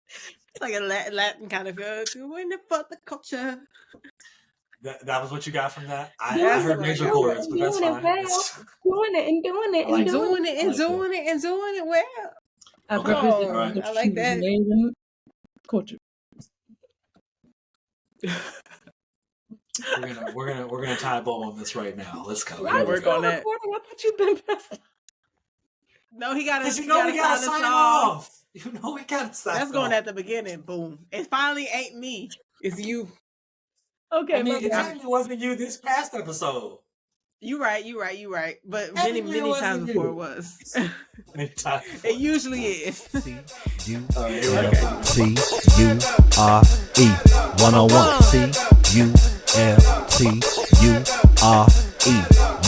It's like a Latin kind of doing it for the culture. That was what you got from that? I heard major chords, but that's fine. Doing it and doing it and doing it and doing it and doing it well. Okay. I like that. Culture. We're gonna tie a bow on this right now. Let's go. Work on that. I thought you've been pressed. No, he got to. We gotta sign off. You know we gotta sign off. That's going at the beginning. Boom. It finally ain't me. It's you. Okay. I mean, it definitely wasn't you this past episode. You right. But many times before it was. It usually is. C-U-R-E 101. C-U-L-T-U-R-E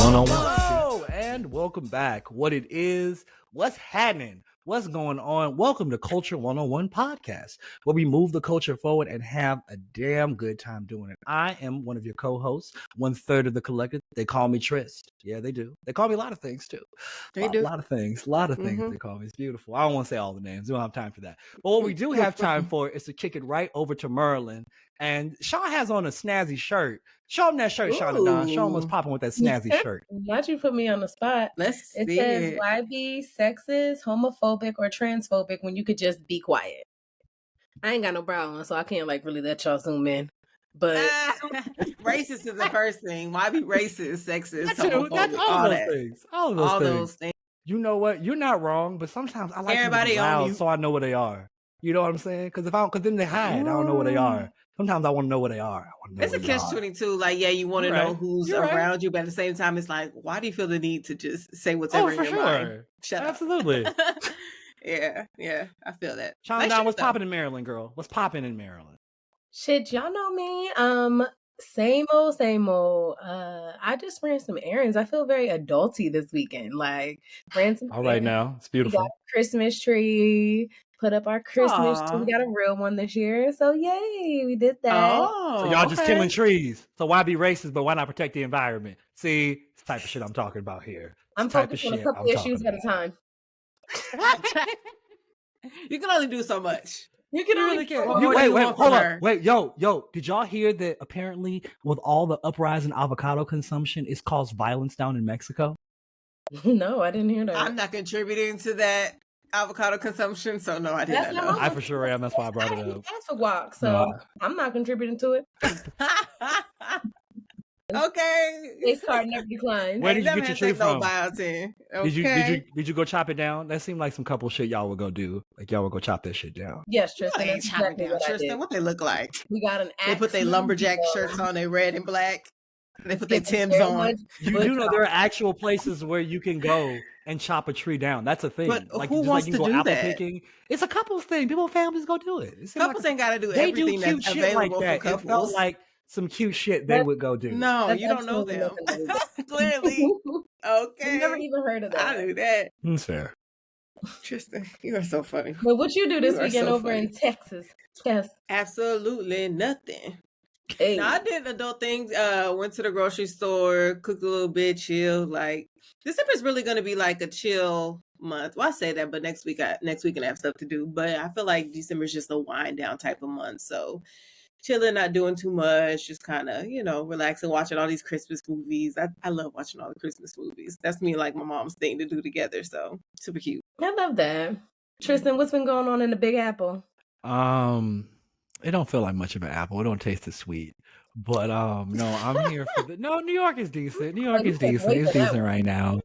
101. Hello, and welcome back. What it is, what's happening, what's going on? Welcome to Culture 101 Podcast, where we move the culture forward and have a damn good time doing it. I am one of your co-hosts, 1/3 of the collective. They call me Trist. Yeah, they do. They call me a lot of things, too. A lot of things they call me. It's beautiful. I don't want to say all the names. We don't have time for that. But what we do have time for is to kick it right over to Merlin. And Sean has on a snazzy shirt. Show him that shirt, Sean and Don. Show him what's popping with that snazzy shirt. Why'd you put me on the spot? Let's see. It says, why be sexist, homophobic, or transphobic when you could just be quiet? I ain't got no brow on, so I can't really let y'all zoom in. But racist is the first thing. Why be racist, sexist, homophobic, that's all those things. All those things. You know what? You're not wrong, but sometimes I like everybody to be loud so I know what they are. You know what I'm saying? Because then they hide. I don't know what they are. Sometimes I want to know what they are. It's a catch-22. Like, yeah, you want to know who's around you, but at the same time, it's like, why do you feel the need to just say what's ever in your mind? Shut up. Absolutely. Yeah, I feel that. Sean, Don, what's popping in Maryland, girl? What's popping in Maryland? Shit, y'all know me. Same old. I just ran some errands. I feel very adulty this weekend. Like, ran some all right now. It's beautiful. We got a Christmas tree. Put up our Christmas tree. We got a real one this year. So yay, we did that. So y'all just killing trees. So why be racist, but why not protect the environment? See, it's the type of shit I'm talking about here. I'm focusing on a couple issues at a time. You can only do so much. You can only wait, hold up. Wait, yo, did y'all hear that apparently with all the uprise in avocado consumption, it's caused violence down in Mexico? No, I didn't hear that. I'm not contributing to that avocado consumption, so no, I didn't know. I for sure am. That's why I brought it up. Ask for guac, so I'm not contributing to it. Okay. This card never declines. Where did you get your tree from? Okay. Did you go chop it down? That seemed like some couple shit y'all would go do. Like y'all would go chop that shit down. Yes, Tristan. That's exactly what Tristan, what they look like? We got an axe. They put their lumberjack shirts on, they red and black. They put their Timbs on. You do know there are actual places where you can go and chop a tree down. That's a thing. But like, who wants to do apple that? Picking. It's a couples thing. People, families go do it. Couples ain't got to do everything that's available for couples. It felt like some cute shit they would go do. No, you don't know them. Clearly. Okay. I've never even heard of that. I knew that. That's fair. Tristan, you are so funny. But what you do this weekend over in Texas? Yes. Absolutely nothing. Hey. No, I did adult things. Went to the grocery store, cooked a little bit, chill. Like, December's really going to be like a chill month. Well, I say that, but next week I have stuff to do. But I feel like December's just a wind down type of month. So chilling, not doing too much, just kind of, relaxing, watching all these Christmas movies. I love watching all the Christmas movies. That's me, like my mom's thing to do together. So super cute. I love that. Tristan, what's been going on in the Big Apple? It don't feel like much of an apple. It don't taste as sweet. But no, I'm here for New York is decent. It's decent right now.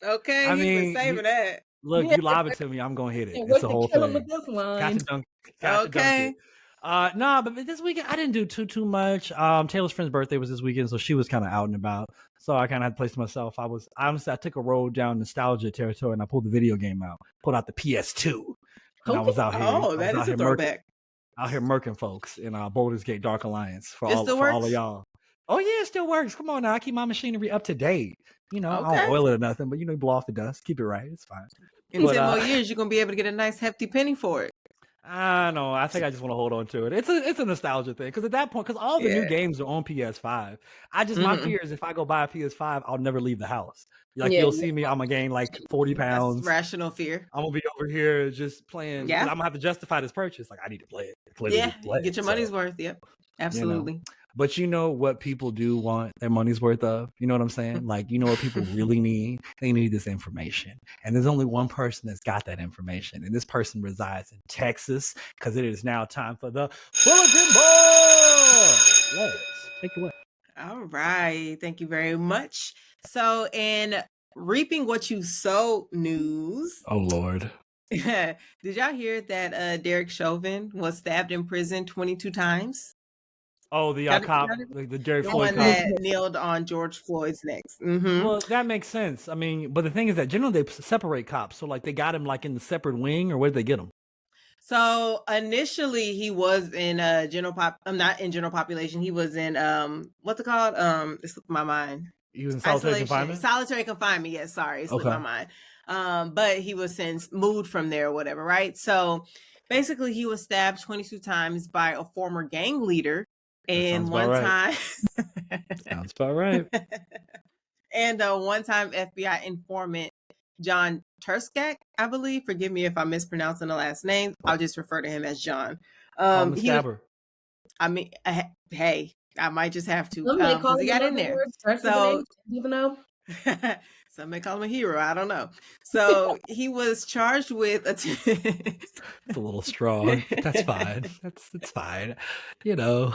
Okay, I mean, been saving that. Look, you lob it to me, I'm gonna hit it. It's the whole thing. With this line. Got to dunk it. But this weekend I didn't do too much. Taylor's friend's birthday was this weekend, so she was kind of out and about. So I kind of had to place myself. I took a roll down nostalgia territory and I pulled the video game out, pulled out the PS2, and I was out here. Oh, that is a throwback. Out here murking folks in Baldur's Gate Dark Alliance for all of y'all. Oh yeah, it still works. Come on now, I keep my machinery up to date. I don't oil it or nothing, but blow off the dust, keep it right. It's fine. In 10 more years, you're gonna be able to get a nice hefty penny for it. I don't know. I think I just want to hold on to it. It's a nostalgia thing because at that point, because all the new games are on PS5. My fear is if I go buy a PS5, I'll never leave the house. Like you'll see me, I'm gonna gain like 40 pounds. That's rational fear. I'm gonna be over here just playing. Yeah, I'm gonna have to justify this purchase. Like I need to play it. Get your money's worth. Yep, absolutely. You know. But you know what people do want their money's worth of? You know what I'm saying? Like, you know what people really need? They need this information. And there's only one person that's got that information. And this person resides in Texas because it is now time for the Bulletin Board. Let's take it away. All right. Thank you very much. So, in reaping what you sow news. Oh, Lord. Did y'all hear that Derek Chauvin was stabbed in prison 22 times? Oh, the cop, the Derek Floyd cop. That kneeled on George Floyd's neck. Mm-hmm. Well, that makes sense. I mean, but the thing is that generally they separate cops. So, like, they got him, like, in the separate wing, or where did they get him? So, initially, he was in not in general population. He was in, what's it called? It slipped my mind. He was in solitary confinement? Solitary confinement, yes, sorry. It slipped my mind. But he was since moved from there or whatever, right? So, basically, he was stabbed 22 times by a former gang leader. And one time sounds about right. And one time FBI informant John Turskak, I believe. Forgive me if I'm mispronouncing the last name. I'll just refer to him as John. The stabber. Hey, I might just have to because he got in there. So even though some may call him a hero. I don't know. So he was charged with it's a little strong. That's fine. It's fine. You know.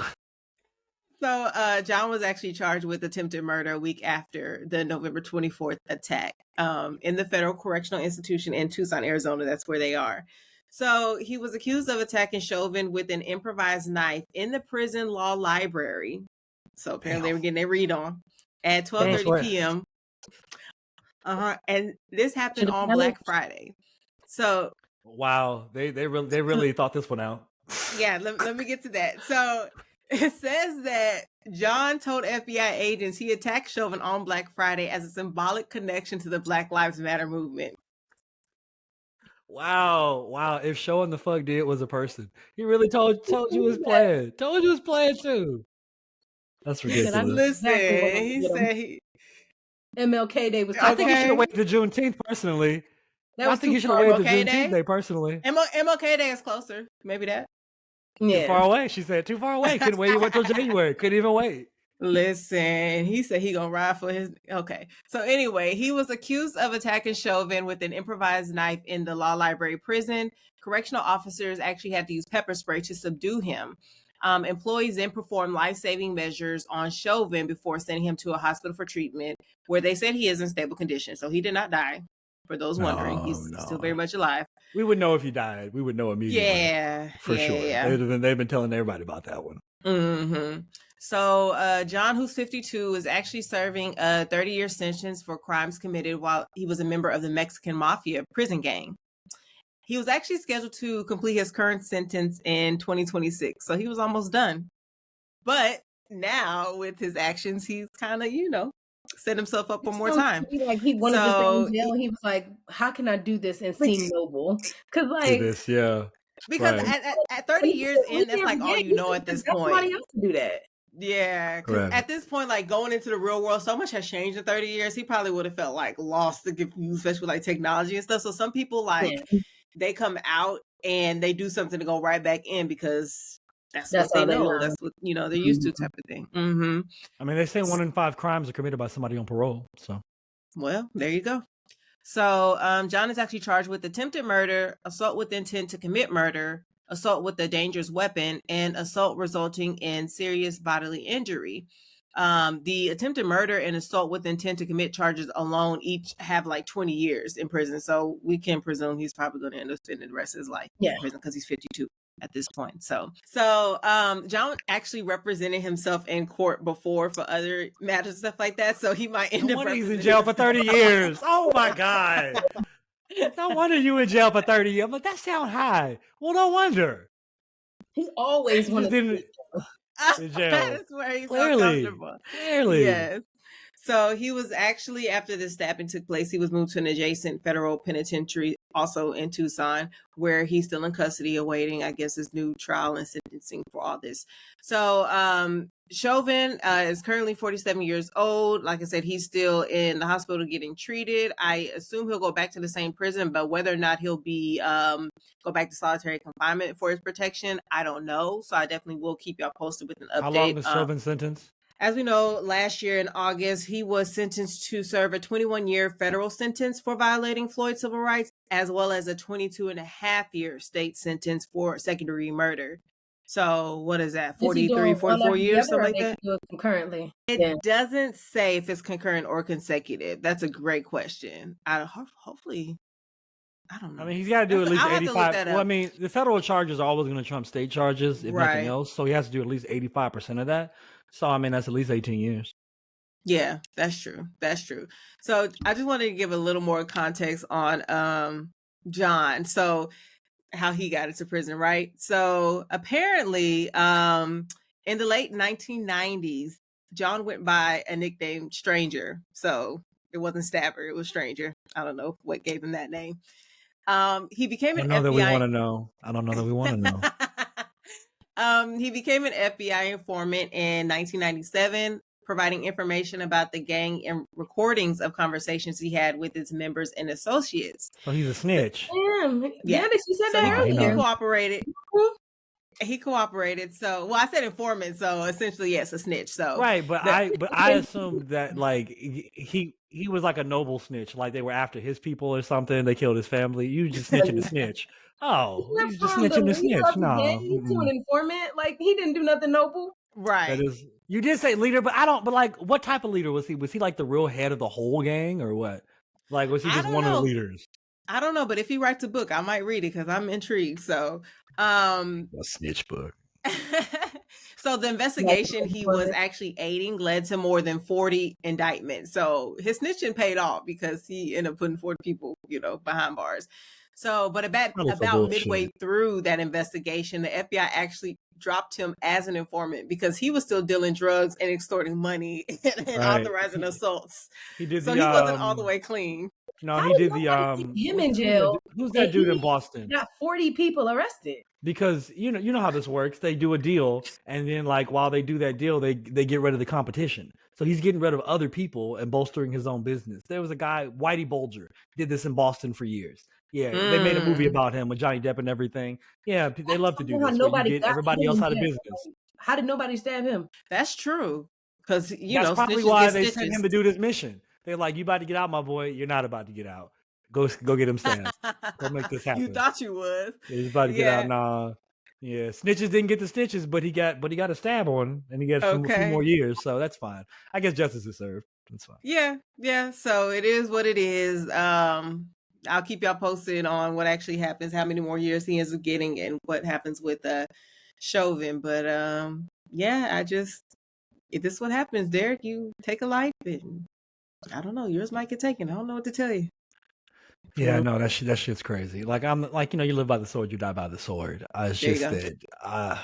So John was actually charged with attempted murder a week after the November 24th attack in the Federal Correctional Institution in Tucson, Arizona. That's where they are. So he was accused of attacking Chauvin with an improvised knife in the prison law library. So apparently they were getting their read on at 12:30 p.m. And this happened on Black Friday. So wow, they really thought this one out. Yeah, let me get to that. So it says that John told FBI agents he attacked Chauvin on Black Friday as a symbolic connection to the Black Lives Matter movement. Wow. If Chauvin the fuck did was a person, he really told you was playing. Told you was playing too. That's ridiculous. Listen, he said MLK Day was. I think he should have waited to Juneteenth personally. I think he should have waited to Juneteenth Day personally. MLK Day is closer. Maybe that. Yeah. Too far away. She said too far away. Couldn't wait. He went till January. Couldn't even wait. Listen, he said he gonna ride for his. Okay. So anyway, he was accused of attacking Chauvin with an improvised knife in the law library prison. Correctional officers actually had to use pepper spray to subdue him. Employees then performed life-saving measures on Chauvin before sending him to a hospital for treatment, where they said he is in stable condition. So he did not die. For those wondering, he's still very much alive. We would know if he died. We would know immediately. Yeah, for sure. Yeah. They've been telling everybody about that one. Mm-hmm. So John, who's 52, is actually serving a 30-year sentence for crimes committed while he was a member of the Mexican Mafia prison gang. He was actually scheduled to complete his current sentence in 2026, so he was almost done. But now, with his actions, he's kind of, set himself up for more time. Like he wanted to stay in jail. He was like, "How can I do this and seem noble?" Because Because at 30 years in, that's like all you know at this point. Nobody else to do that. Yeah, because at this point, like going into the real world, so much has changed in 30 years. He probably would have felt like lost, especially with like technology and stuff. So some people they come out and they do something to go right back in because that's what they know. That's what they're used to, type of thing. Mm-hmm. I mean, they say 1 in 5 crimes are committed by somebody on parole. So, well, there you go. So, John is actually charged with attempted murder, assault with intent to commit murder, assault with a dangerous weapon, and assault resulting in serious bodily injury. The attempted murder and assault with intent to commit charges alone each have like 20 years in prison. So we can presume he's probably going to end up spending the rest of his life in prison because he's 52 at this point. So John actually represented himself in court before for other matters and stuff like that. So he might end up. He's in jail for 30 years. Oh my God. No wonder you in jail for 30 years. But that sounds high. Well, no wonder. He always wanted to. That's where he's so comfortable. Clearly. Yes. So he was actually, after the stabbing took place, he was moved to an adjacent federal penitentiary, also in Tucson, where he's still in custody awaiting, I guess, his new trial and sentencing for all this. So Chauvin is currently 47 years old. Like I said, he's still in the hospital getting treated. I assume he'll go back to the same prison, but whether or not he'll be go back to solitary confinement for his protection, I don't know. So I definitely will keep y'all posted with an update. How long is Chauvin's sentence? As we know, last year in August, he was sentenced to serve a 21-year federal sentence for violating Floyd's civil rights, as well as a 22.5-year state sentence for second-degree murder. So what is that, 43, 44 years, something like that? Do it concurrently. It doesn't say if it's concurrent or consecutive. That's a great question. Hopefully, I don't know. I mean, he's got to do at least I'll have to look 85. that Well, I up. mean, the federal charges are always going to trump state charges, if Right. nothing else. So he has to do at least 85% of that. So, I mean, that's at least 18 years. Yeah, that's true. That's true. So I just wanted to give a little more context on John. So how he got into prison, right? So apparently, in the late 1990s, John went by a nickname Stranger. So it wasn't Stabber, it was Stranger. I don't know what gave him that name. He became an FBI. I don't know that we want to know. I don't know that we want to know. He became an FBI informant in 1997, providing information about the gang and recordings of conversations he had with its members and associates. So he's a snitch. Yeah, she said so that he earlier. cooperated. He cooperated. So, well, I said informant. So essentially, yes, a snitch. So right, but I assumed that like he was like a noble snitch, like they were after his people or something. They killed his family. You just snitching the snitch. Oh, he's just snitching the snitch. No, he's to an informant. Like he didn't do nothing noble. Right. That is. You did say leader, but I don't. But like, what type of leader was he? Was he like the real head of the whole gang, or what? Like, was he just one of the leaders? I don't know, but if he writes a book, I might read it because I'm intrigued. So, a snitch book. So the investigation he was actually aiding led to more than 40 indictments. So his snitching paid off because he ended up putting 40 people, behind bars. So, but about midway through that investigation, the FBI actually dropped him as an informant because he was still dealing drugs and extorting money and authorizing assaults. He wasn't all the way clean. No, he did the him in jail. Who's that dude in Boston? Got 40 people arrested. Because you know how this works. They do a deal, and then like while they do that deal, they get rid of the competition. So he's getting rid of other people and bolstering his own business. There was a guy, Whitey Bulger, did this in Boston for years. Yeah, they made a movie about him with Johnny Depp and everything. Yeah, they love to do this. You get everybody else out of business. How did nobody stab him? That's true. Because that's probably why they sent him to do this mission. They're like, you about to get out, my boy. You're not about to get out. Go get him stabbed. Go make this happen. You thought you would. Yeah, he's about to get out. Nah. Yeah, snitches didn't get the stitches, but he got a stab on, and he got a few more years, so that's fine. I guess justice is served. That's fine. Yeah. So it is what it is. I'll keep y'all posted on what actually happens, how many more years he ends up getting, and what happens with Chauvin. But if this is what happens, Derek, you take a life, and I don't know, yours might get taken. I don't know what to tell you. Yeah, no, that shit's crazy. Like I'm like, you live by the sword, you die by the sword. It's just that, man,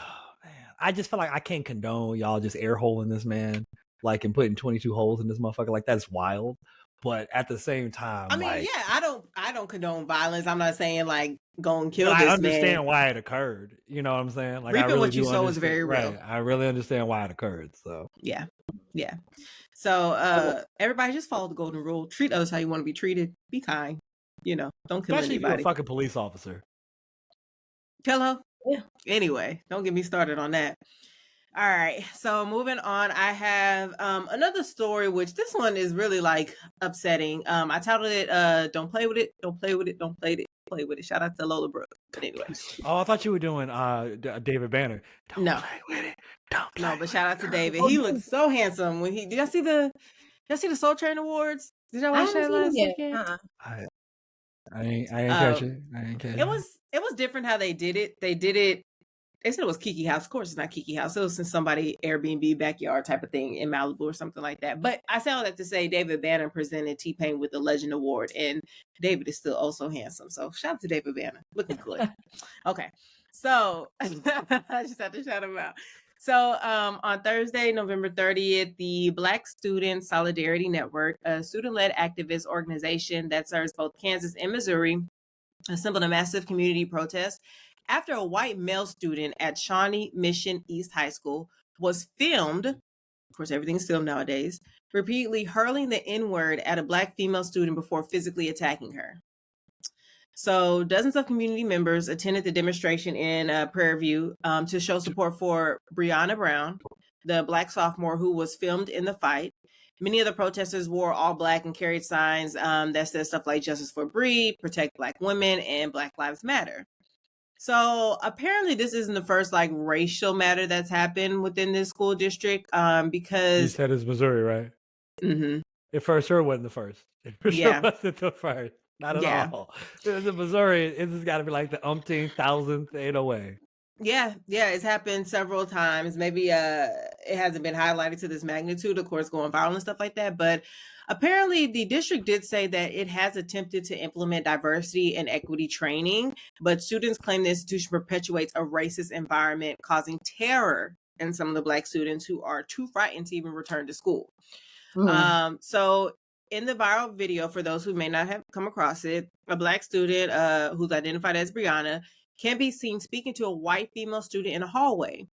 I just feel like I can't condone y'all just air holing this man, like, and putting 22 holes in this motherfucker. Like that's wild. But at the same time, I mean, I don't condone violence. I'm not saying like go and kill this man. I understand why it occurred. You know what I'm saying? Like reaping I really what you sow is very real. Right. I really understand why it occurred. So yeah. So everybody just follow the golden rule. Treat others how you want to be treated. Be kind. Don't kill especially anybody. if you're a fucking police officer. Hello? Yeah. Anyway, don't get me started on that. All right. So moving on, I have another story, which this one is really like upsetting. I titled it Don't Play With It, Don't Play With It, Don't Play With It. Shout out to Lola Brooke. But anyway. Oh, I thought you were doing David Banner. Don't play with it. Don't play. No, but shout out to David. He looked so handsome when he. Did y'all see the Soul Train Awards? Did y'all watch that last weekend? I ain't catch it. I ain't catch it. It was different how they did it. They said it was Kiki House. Of course, it's not Kiki House. It was in somebody Airbnb backyard type of thing in Malibu or something like that. But I say all that to say David Banner presented T-Pain with the Legend Award, and David is still also handsome. So shout out to David Banner, looking good. Okay, so I just have to shout him out. So on Thursday, November 30th, the Black Student Solidarity Network, a student-led activist organization that serves both Kansas and Missouri, assembled a massive community protest after a white male student at Shawnee Mission East High School was filmed, of course everything's filmed nowadays, repeatedly hurling the N-word at a Black female student before physically attacking her. So dozens of community members attended the demonstration in Prairie View to show support for Breonna Brown, the Black sophomore who was filmed in the fight. Many of the protesters wore all Black and carried signs that said stuff like "Justice for Bree," "Protect Black Women," and "Black Lives Matter." So apparently this isn't the first like racial matter that's happened within this school district You because said it's Missouri, right? Mhm. It for sure wasn't the first. It for Yeah. sure wasn't the first. Not at Yeah. all. If it was in Missouri, it's just got to be like the umpteenth, thousandth, ain't no way. Yeah, it's happened several times. Maybe it hasn't been highlighted to this magnitude, of course, going viral and stuff like that. But apparently the district did say that it has attempted to implement diversity and equity training, but students claim the institution perpetuates a racist environment, causing terror in some of the Black students who are too frightened to even return to school. So in the viral video, for those who may not have come across it, a Black student who's identified as Brianna can be seen speaking to a white female student in a hallway.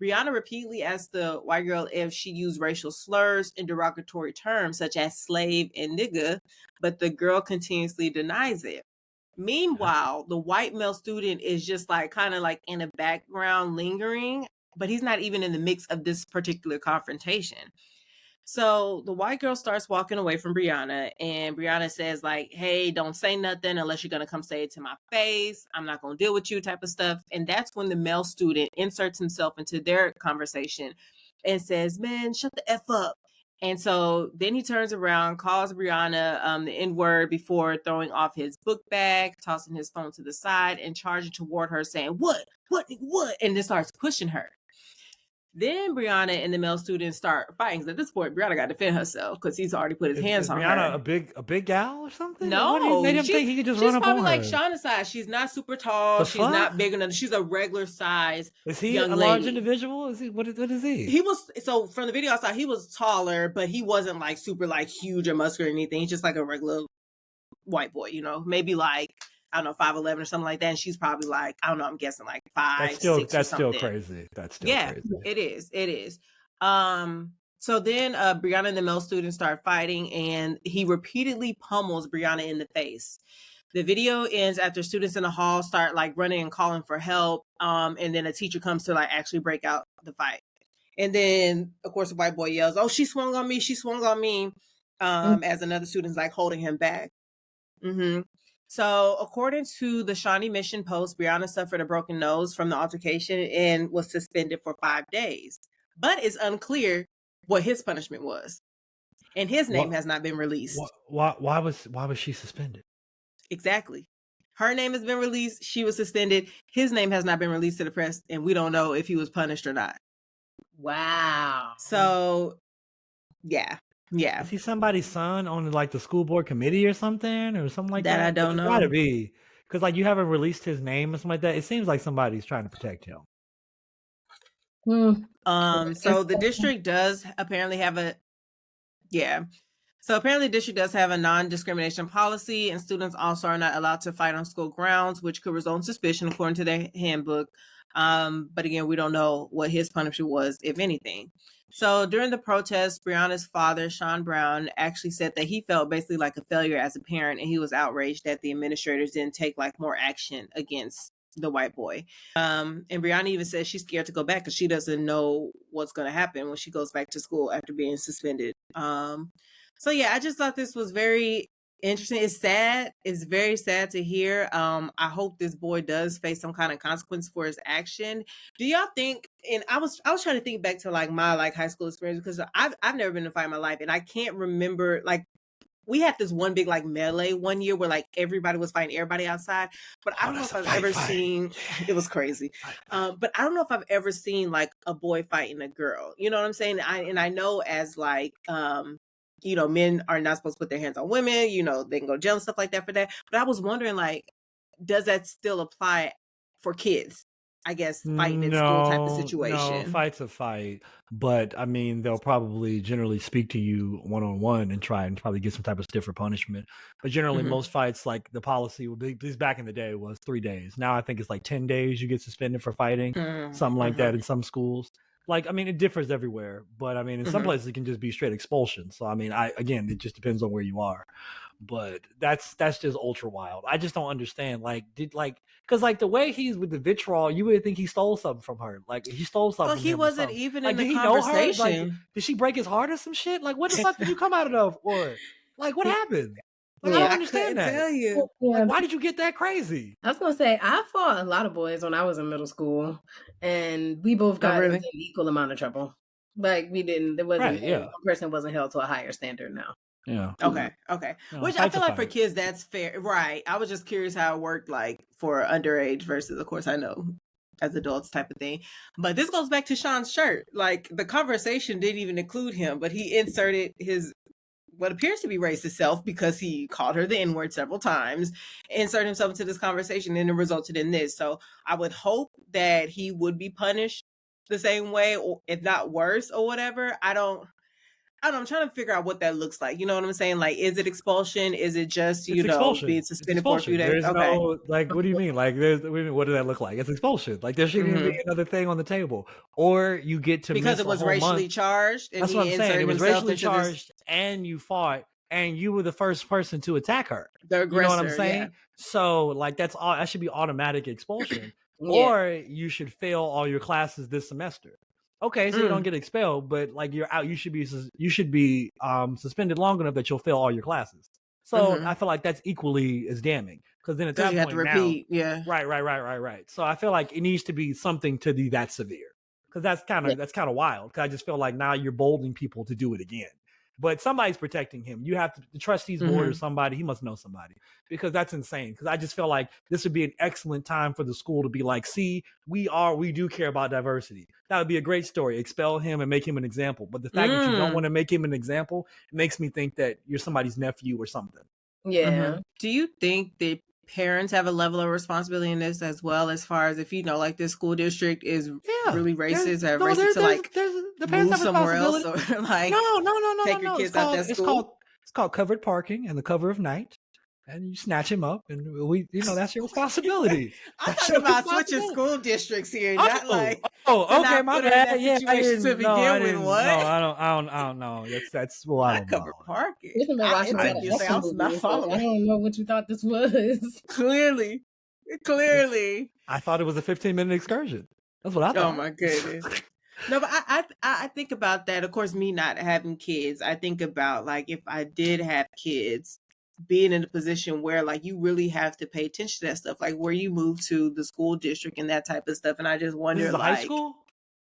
Brianna repeatedly asked the white girl if she used racial slurs and derogatory terms such as slave and nigga, but the girl continuously denies it. Meanwhile, the white male student is just like kind of like in the background lingering, but he's not even in the mix of this particular confrontation. So the white girl starts walking away from Brianna, and Brianna says like, "Hey, don't say nothing unless you're going to come say it to my face. I'm not going to deal with you," type of stuff. And that's when the male student inserts himself into their conversation and says, "Man, shut the F up." And so then he turns around, calls Brianna the N-word before throwing off his book bag, tossing his phone to the side, and charging toward her saying, what, and then starts pushing her. Then Brianna and the male student start fighting. So at this point, Brianna got to defend herself because he's already put his hands Is on Brianna her. a big gal or something? No, What made him think he could just she's run up probably on like her? Shauna's size. She's not super tall. She's not big enough. She's a regular size. Is he young a lady. large individual? Is he what is he? He was, so from the video I saw, he was taller, but he wasn't like super like huge or muscular or anything. He's just like a regular white boy, you know, maybe like, I don't know, 5'11" or something like that. And she's probably like, I don't know, I'm guessing like 5'6" That's or still something. crazy. That's still crazy. It is. So then Brianna and the male student start fighting, and he repeatedly pummels Brianna in the face. The video ends after students in the hall start like running and calling for help. And then a teacher comes to like actually break out the fight. And then of course the white boy yells, "Oh, she swung on me. As another student's like holding him back. So according to the Shawnee Mission Post, Brianna suffered a broken nose from the altercation and was suspended for 5 days. But it's unclear what his punishment was. And his name has not been released. Why was she suspended? Exactly. Her name has been released. She was suspended. His name has not been released to the press, and we don't know if he was punished or not. Wow. So, yeah. Is he somebody's son on like the school board committee or something like that? I don't know. It's gotta be, because like you haven't released his name or something like that. It seems like somebody's trying to protect him. So the district does apparently have a non-discrimination policy, and students also are not allowed to fight on school grounds, which could result in suspicion according to their handbook. But again, we don't know what his punishment was, if anything. So during the protest, Brianna's father, Sean Brown, actually said that he felt basically like a failure as a parent, and he was outraged that the administrators didn't take like more action against the white boy. And Brianna even says she's scared to go back because she doesn't know what's going to happen when she goes back to school after being suspended. So yeah, I just thought this was very interesting. It's sad. It's very sad to hear. I hope this boy does face some kind of consequence for his action. Do y'all think? And I was trying to think back to like my like high school experience, because I've never been in a fight in my life, and I can't remember like. We had this one big like melee one year where like everybody was fighting everybody outside, but I don't know if I've ever seen. It was crazy, but I don't know if I've ever seen like a boy fighting a girl. You know what I'm saying? I know as like you know, men are not supposed to put their hands on women. You know, they can go to jail and stuff like that for that. But I was wondering, like, does that still apply for kids I guess, fighting in school type of No, situation. fight's a fight. But I mean, they'll probably generally speak to you one-on-one and try and probably get some type of stiffer punishment. But generally, most fights, like the policy would be, at least back in the day, was 3 days. Now I think it's like 10 days you get suspended for fighting, something like that in some schools. Like, I mean, it differs everywhere. But I mean, in some places it can just be straight expulsion. So I mean, again, it just depends on where you are. But that's just ultra wild. I just don't understand. Because like the way he's with the vitriol, you would think he stole something from her. Like he stole something. Well, from he him or wasn't something. even like, in did the he know her? conversation. Like, did she break his heart or some shit? Like, what the fuck did you come out of for? Like, what happened? Like, I don't understand that. Tell you. Like, why did you get that crazy? I was gonna say I fought a lot of boys when I was in middle school, and we both got in an equal amount of trouble. Like we didn't. There wasn't. One person wasn't held to a higher standard now. Yeah. Okay. No, Which I feel like for kids, that's fair. Right. I was just curious how it worked, like for underage versus, of course, I know as adults type of thing. But this goes back to Sean's shirt. Like the conversation didn't even include him, but he inserted his what appears to be racist self because he called her the N-word several times, inserted himself into this conversation, and it resulted in this. So I would hope that he would be punished the same way, or if not worse or whatever. I don't know. I'm trying to figure out what that looks like. You know what I'm saying? Like, is it expulsion? Is it just, being suspended for a few days? There's no, like, what do you mean? Like, what does that look like? It's expulsion. Like, there shouldn't even be another thing on the table. Or you get to because it was racially charged. And that's what I'm saying. It was racially charged, and you fought, and you were the first person to attack her. The aggressor, you know what I'm saying? Yeah. So, like, that's all. That should be automatic expulsion. Or you should fail all your classes this semester. Okay, so you don't get expelled, but like you're out. You should be suspended long enough that you'll fail all your classes. So I feel like that's equally as damning because then at that point you have to repeat. Now, right. So I feel like it needs to be something to be that severe because that's kind of wild. Because I just feel like now you're boldening people to do it again. But somebody's protecting him. You have to, the trustees board or somebody. He must know somebody because that's insane. Because I just feel like this would be an excellent time for the school to be like, see, we do care about diversity. That would be a great story. Expel him and make him an example. But the fact that you don't want to make him an example makes me think that you're somebody's nephew or something. Yeah. Do you think that parents have a level of responsibility in this as well, as far as if like this school district is really racist or racist to like the parents move have somewhere else or like take your kids out that school? It's called covered parking and the cover of night, and you snatch him up, and that's your responsibility. I'm talking about switching school districts here, not like okay, my bad. Yeah, I didn't. To begin with, what? No, I don't know. That's well, I don't covered know. parking. I don't know what you thought this was. Clearly. I thought it was a 15-minute excursion. That's what I thought. Oh my goodness. No, but I think about that. Of course, me not having kids, I think about like if I did have kids, being in a position where like you really have to pay attention to that stuff, like where you move to the school district and that type of stuff. And I just wonder, this is like, high school?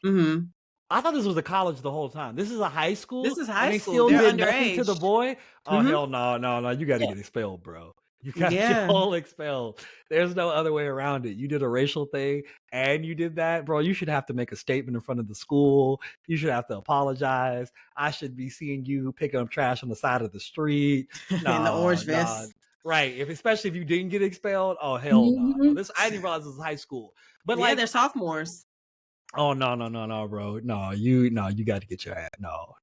Mm-hmm. I thought this was a college the whole time. This is a high school. This is high school. Still They're did nothing to the boy. Oh hell no! You got to get expelled, bro. You got to get all expelled. There's no other way around it. You did a racial thing and you did that, bro. You should have to make a statement in front of the school. You should have to apologize. I should be seeing you picking up trash on the side of the street. In the orange vest. Right. Especially if you didn't get expelled. Oh, hell no. I didn't realize this was high school. But they're sophomores. Oh no, bro. No, you got to get your ass. No.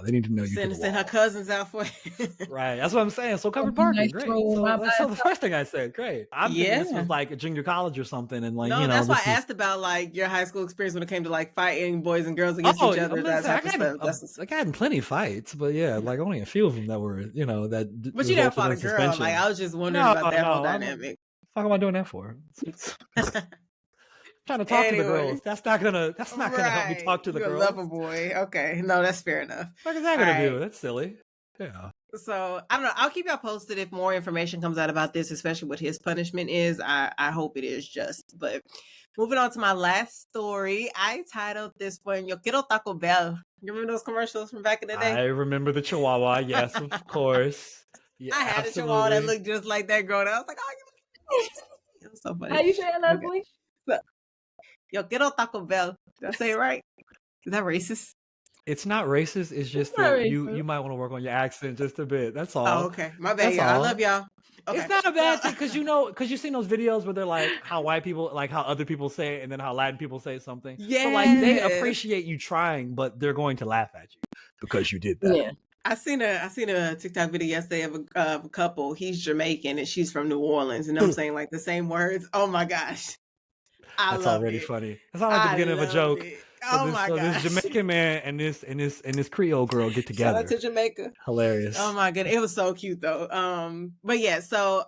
They need to know you. Send her cousins out for you. Right. That's what I'm saying. So covered parking, great. So the first thing I said, great. I'm thinking this was like a junior college or something, and like that's why I asked about like your high school experience when it came to like fighting boys and girls against each other. I got in plenty of fights, but like only a few of them that were that. But you never fought a girl. Like I was just wondering about that whole dynamic. What am I doing that for? Trying to talk to the girls. That's not gonna help me talk to the girls. Lover boy. Okay. No, that's fair enough. What is that gonna do? That's silly. Yeah. So I don't know. I'll keep y'all posted if more information comes out about this, especially what his punishment is. I hope it is just. But moving on to my last story, I titled this one "Yo quiero Taco Bell." You remember those commercials from back in the day? I remember the Chihuahua. Yes, of course. Yeah, I had a Chihuahua that looked just like that growing up. I was like, oh, it was so funny. How you say it, Leslie? Yo quiero Taco Bell. Did I say it right? Is that racist? It's not racist. It's just not that racist. you might want to work on your accent just a bit. That's all. Oh, okay. My bad, That's y'all. I all. love y'all. Okay. It's not a bad thing because you've seen those videos where they're like how white people, like how other people say it, and then how Latin people say something. Yeah. So like they appreciate you trying, but they're going to laugh at you because you did that. Yeah. I seen a TikTok video yesterday of a couple. He's Jamaican and she's from New Orleans, and I'm saying like the same words. Oh my gosh, That's already funny. That's not like the beginning of a joke. Oh my gosh. This Jamaican man and this Creole girl get together. Shout out to Jamaica. Hilarious. Oh my goodness, it was so cute though. But yeah, so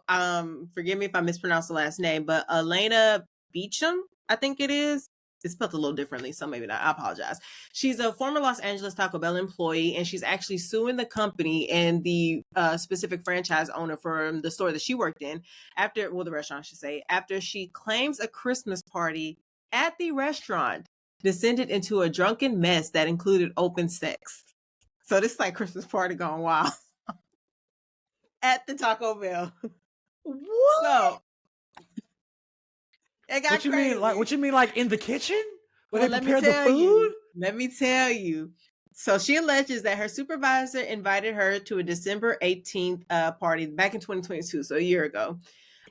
forgive me if I mispronounce the last name, but Elena Beecham, I think it is. It's spelled a little differently, so maybe not. I apologize. She's a former Los Angeles Taco Bell employee, and she's actually suing the company and the specific franchise owner from the store that she worked in the restaurant, I should say, after she claims a Christmas party at the restaurant descended into a drunken mess that included open sex. So this is like Christmas party gone wild at the Taco Bell. What? So it got what you crazy. mean? Like what you mean? Like in the kitchen where Well, they prepare the food? Let me tell you. So she alleges that her supervisor invited her to a December 18th party back in 2022, so a year ago,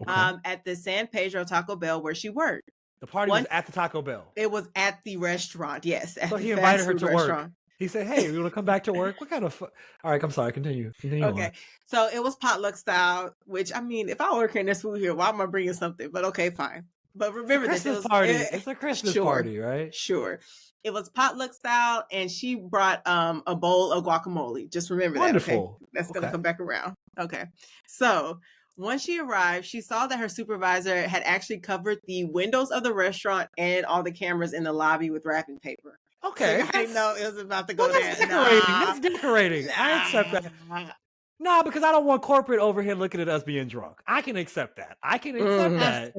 at the San Pedro Taco Bell where she worked. The party was at the Taco Bell. It was at the restaurant, yes. So he invited her to work. He said, "Hey, you want to come back to work? What kind of?" All right, I'm sorry. Continue. Okay, on. So it was potluck style. Which I mean, if I order this food here, why am I bringing something? But okay, fine. But remember this: it's a Christmas party, right? Sure. It was potluck style, and she brought a bowl of guacamole. Just remember Wonderful. that. Okay? That's gonna come back around. Okay. So once she arrived, she saw that her supervisor had actually covered the windows of the restaurant and all the cameras in the lobby with wrapping paper. Okay. So I didn't know it was about to go that's there. Decorating. That's decorating. I accept that. No, because I don't want corporate over here looking at us being drunk. I can accept that. That.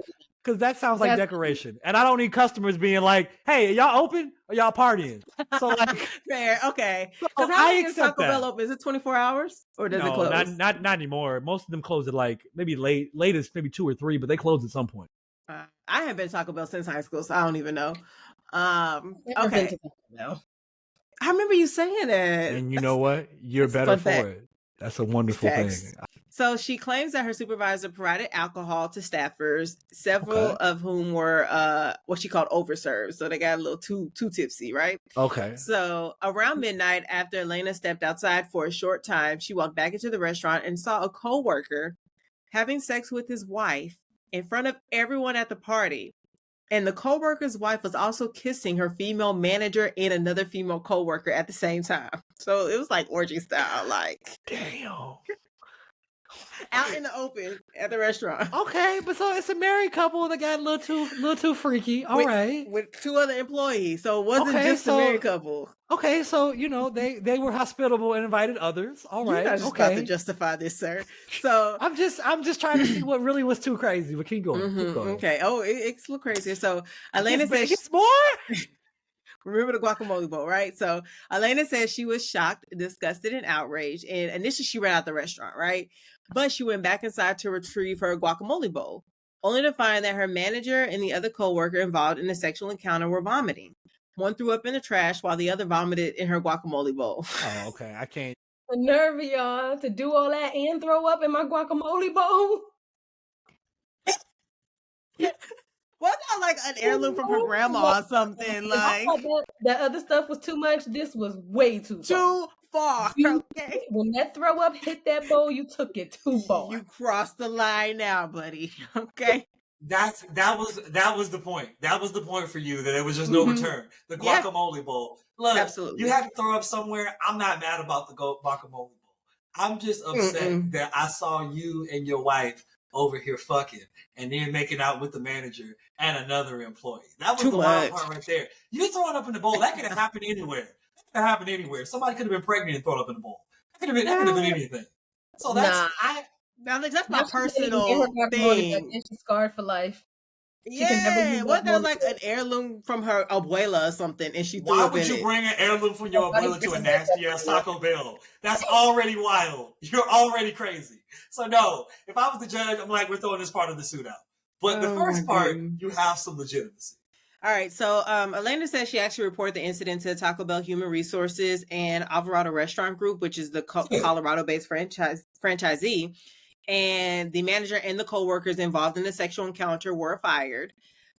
Because that sounds like decoration. And I don't need customers being like, hey, are y'all open or y'all partying? So like fair, okay. So how I long is Taco Bell open? Is it 24 hours? Or does it close? Not anymore. Most of them close at like maybe latest maybe 2 or 3, but they close at some point. I haven't been to Taco Bell since high school, so I don't even know. Okay. I remember you saying that. And you know what? You're better for it. That's a wonderful thing. So she claims that her supervisor provided alcohol to staffers, several of whom were what she called overserved. So they got a little too tipsy, right? Okay. So around midnight, after Elena stepped outside for a short time, she walked back into the restaurant and saw a coworker having sex with his wife in front of everyone at the party. And the coworker's wife was also kissing her female manager and another female coworker at the same time. So it was like orgy style, like damn. Out in the open at the restaurant. Okay, but so it's a married couple that got a little too freaky. All right, with 2 other employees, so it wasn't just a married couple. Okay, so they were hospitable and invited others. All right, you're not just about to justify this, sir. So I'm just trying to see what really was too crazy. But keep going. Keep going. Okay. Oh, it's a little crazy. So Elena said, "It's more." Remember the guacamole bowl, right? So Elena says she was shocked, disgusted, and outraged. And initially she ran out the restaurant, right? But she went back inside to retrieve her guacamole bowl, only to find that her manager and the other coworker involved in the sexual encounter were vomiting. One threw up in the trash while the other vomited in her guacamole bowl. Oh, okay. I can't. The nerve of y'all to do all that and throw up in my guacamole bowl. Wasn't that like an heirloom from her grandma or something? Like that other stuff was too much. This was way too far. Okay. When that throw up hit that bowl, you took it too far. You crossed the line now, buddy. Okay. That was the point. That was the point for you, that it was just no return. The guacamole bowl. Look, absolutely. You had to throw up somewhere. I'm not mad about the guacamole bowl. I'm just upset that I saw you and your wife over here fucking and then making out with the manager and another employee. That was the wild part right there. You throwing up in the bowl, that could have happened anywhere. That could have happened anywhere. Somebody could have been pregnant and thrown up in the bowl. That could have been anything. So that's that's my personal thing. She's scarred for life. Yeah, what there's like an heirloom from her abuela or something, and she threw up in it. Why would you bring an heirloom from your abuela to a nasty ass Taco Bell? That's already wild. You're already crazy. So no, if I was the judge, I'm like, we're throwing this part of the suit out. But the first part, you have some legitimacy. All right. So Elena says she actually reported the incident to Taco Bell Human Resources and Alvarado Restaurant Group, which is the Colorado-based franchisee. And the manager and the co-workers involved in the sexual encounter were fired.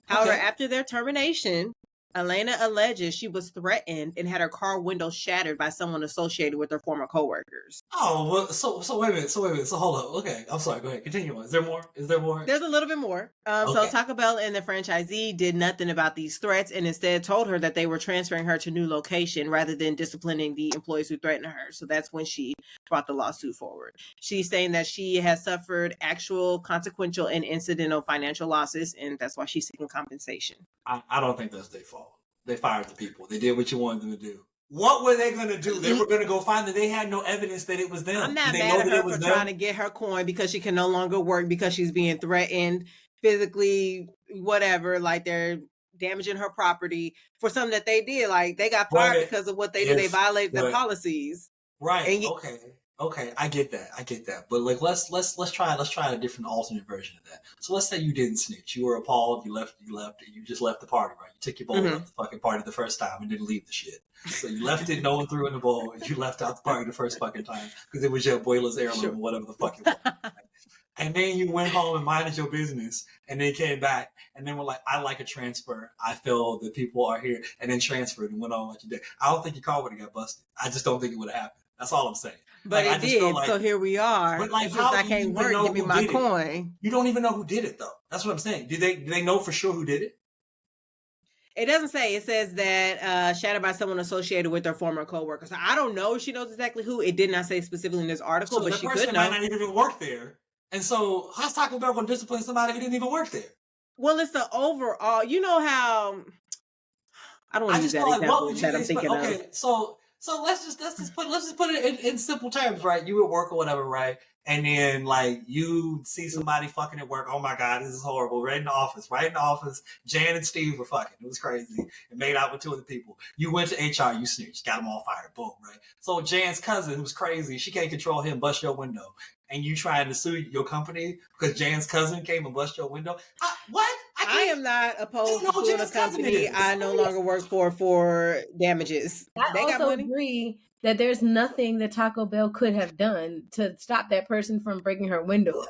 However, after their termination, Elena alleges she was threatened and had her car window shattered by someone associated with her former co-workers. Oh, well, so wait a minute. So hold up. Okay, I'm sorry. Go ahead. Continue on. Is there more? There's a little bit more. So Taco Bell and the franchisee did nothing about these threats and instead told her that they were transferring her to a new location rather than disciplining the employees who threatened her. So that's when she brought the lawsuit forward. She's saying that she has suffered actual consequential and incidental financial losses, and that's why she's seeking compensation. I don't think that's their fault. They fired the people. They did what you wanted them to do. What were they going to do? They were going to go find that they had no evidence that it was them. I'm not mad at her for trying to get her coin because she can no longer work because she's being threatened physically, whatever, like they're damaging her property for something that they did. Like they got fired because of what they did. They violated their policies. Right. And Okay, I get that. But like, let's try a different alternate version of that. So let's say you didn't snitch. You were appalled. You left. You just left the party, right? You took your bowl out the fucking party the first time and didn't leave the shit. So you left it. No one threw in the bowl. And you left out the party the first fucking time because it was your abuela's heirloom or whatever the fuck it was. Right? And then you went home and minded your business, and then came back, and then were like, "I like a transfer. I feel that people are here," and then transferred and went on what you did. I don't think your car would have got busted. I just don't think it would have happened. That's all I'm saying. But it did, so here we are. But like, how I can't work, give me my coin. You don't even know who did it, though. That's what I'm saying. Do they know for sure who did it? It doesn't say. It says that shattered by someone associated with their former co-worker. So I don't know if she knows exactly who. It did not say specifically in this article, but she could know. Might not even work there. And so how's Taco Bell going to discipline somebody who didn't even work there? Well, it's the overall. You know how I don't want to use that example that I'm thinking of. So let's just put it in simple terms, right? You at work or whatever, right? And then like you see somebody fucking at work. Oh my God, this is horrible. Right in the office. Jan and Steve were fucking. It was crazy. And made out with two other people. You went to HR, you snitched, got them all fired. Boom, right? So Jan's cousin, who's crazy, she can't control him, bust your window. And you trying to sue your company because Jan's cousin came and bust your window? What? I am not opposed to suing a company I no longer work for damages. I also agree that there's nothing that Taco Bell could have done to stop that person from breaking her windows.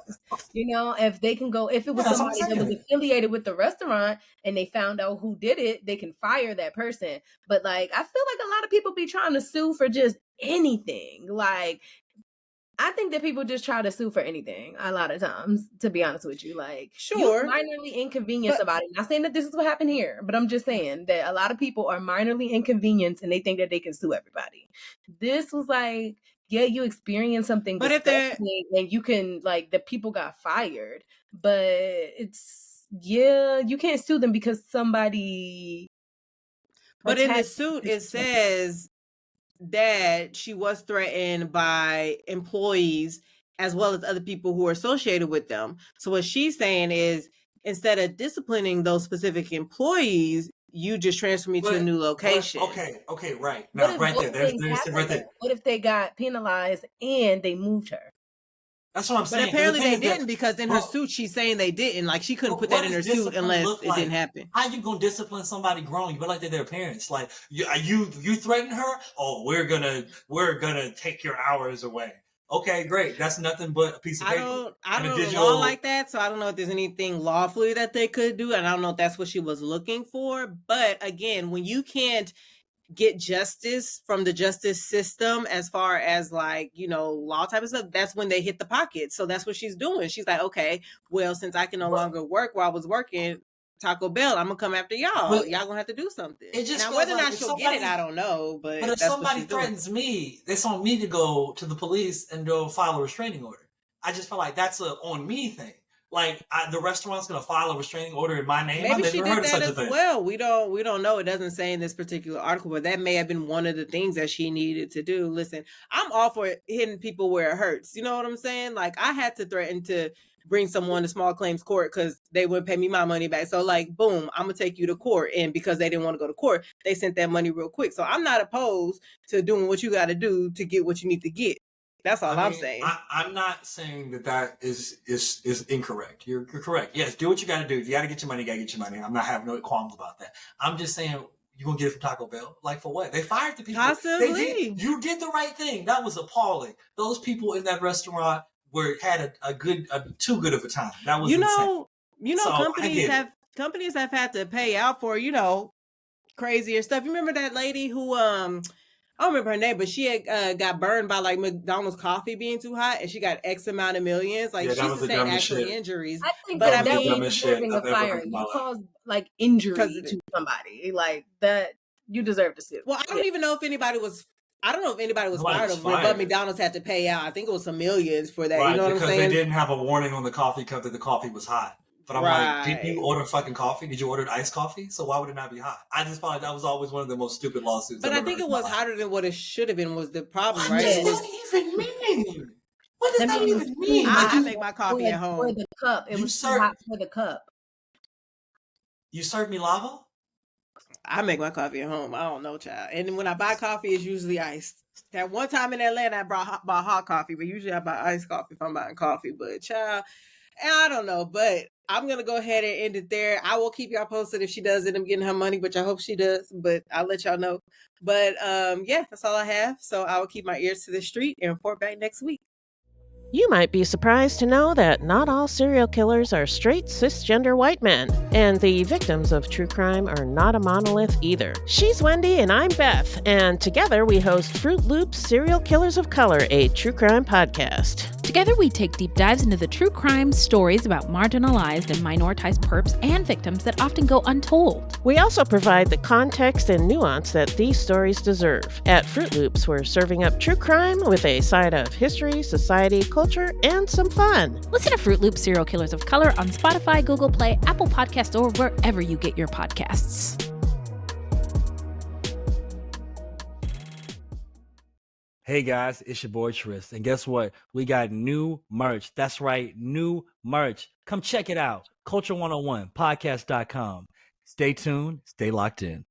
You know, if they can go, if it was somebody that was affiliated with the restaurant and they found out who did it, they can fire that person. But like, I feel like a lot of people be trying to sue for just anything. Like, I think that people just try to sue for anything a lot of times, to be honest with you. Like, you're minorly inconvenienced about it. Not saying that this is what happened here, but I'm just saying that a lot of people are minorly inconvenienced and they think that they can sue everybody. This was like, yeah, you experienced something, but if they're and you can, like, the people got fired, but it's, yeah, you can't sue them because somebody. But in the suit, it says that she was threatened by employees as well as other people who are associated with them. So what she's saying is, instead of disciplining those specific employees, you just transfer me to a new location. Okay, right. Now, right there. There's right there. What if they got penalized and they moved her? That's what I'm saying. But apparently they didn't, because in her suit, she's saying they didn't. Like, she couldn't put that in her suit unless it didn't happen. How you gonna discipline somebody grown? You be like they're their parents. Like, you threaten her? Oh, we're gonna take your hours away. Okay, great. That's nothing but a piece of paper. I don't know law like that, so I don't know if there's anything lawfully that they could do, and I don't know if that's what she was looking for. But again, when you can't get justice from the justice system as far as, like, you know, law type of stuff, that's when they hit the pocket. So that's what she's doing. She's like, okay, well, since I can no longer work where I was working Taco Bell, I'm gonna come after y'all. Y'all gonna have to do something. Now, whether or not she'll get it, I don't know. But if somebody threatens me, it's on me to go to the police and go file a restraining order. I just feel like that's a on me thing. Like, the restaurant's gonna file a restraining order in my name. Maybe she did that as well. We don't know. It doesn't say in this particular article, but that may have been one of the things that she needed to do. Listen, I'm all for hitting people where it hurts. You know what I'm saying? Like, I had to threaten to bring someone to small claims court because they wouldn't pay me my money back. So, like, boom, I'm gonna take you to court. And because they didn't want to go to court, they sent that money real quick. So I'm not opposed to doing what you got to do to get what you need to get. That's all I'm saying. I'm not saying that is incorrect. You're correct. Yes, do what you got to do. If you got to get your money, you got to get your money. I'm not having no qualms about that. I'm just saying, you're going to get it from Taco Bell? Like, for what? They fired the people. Possibly. You did the right thing. That was appalling. Those people in that restaurant had a too good of a time. That was insane. So, companies have had to pay out for, crazier stuff. You remember that lady who I don't remember her name, but she had, got burned by like McDonald's coffee being too hot, and she got X amount of millions. Like, she sustained actual injuries. I think that was deserving of firing. You caused like injury to somebody, like that. You deserve to sue. Well, I don't even know if anybody was. I don't know if anybody was fired over it, but McDonald's had to pay out. I think it was some millions for that. Right, you know what I'm saying? Because they didn't have a warning on the coffee cup that the coffee was hot. But I'm like, did you order fucking coffee? Did you order iced coffee? So why would it not be hot? I just thought that was always one of the most stupid lawsuits. But I think it was hotter than what it should have been was the problem, right? What does that even mean? What does that even mean? I make my coffee at home. For the cup. It was too hot for the cup. You serve me lava? I make my coffee at home. I don't know, child. And when I buy coffee, it's usually iced. That one time in Atlanta, I bought hot coffee, but usually I buy iced coffee if I'm buying coffee. But, child, and I don't know. But I'm going to go ahead and end it there. I will keep y'all posted if she does end up getting her money, which I hope she does. But I'll let y'all know. But, yeah, that's all I have. So I will keep my ears to the street and report back next week. You might be surprised to know that not all serial killers are straight cisgender white men, and the victims of true crime are not a monolith either. She's Wendy and I'm Beth, and together we host Fruitloops Serial Killers of Color, a true crime podcast. Together we take deep dives into the true crime stories about marginalized and minoritized perps and victims that often go untold. We also provide the context and nuance that these stories deserve. At Fruitloops, we're serving up true crime with a side of history, society, culture, and some fun. Listen to Fruit Loops Serial Killers of Color on Spotify, Google Play, Apple Podcasts, or wherever you get your podcasts. Hey guys, it's your boy Tris, and guess what? We got new merch. That's right, new merch. Come check it out. Culture101podcast.com. Stay tuned, stay locked in.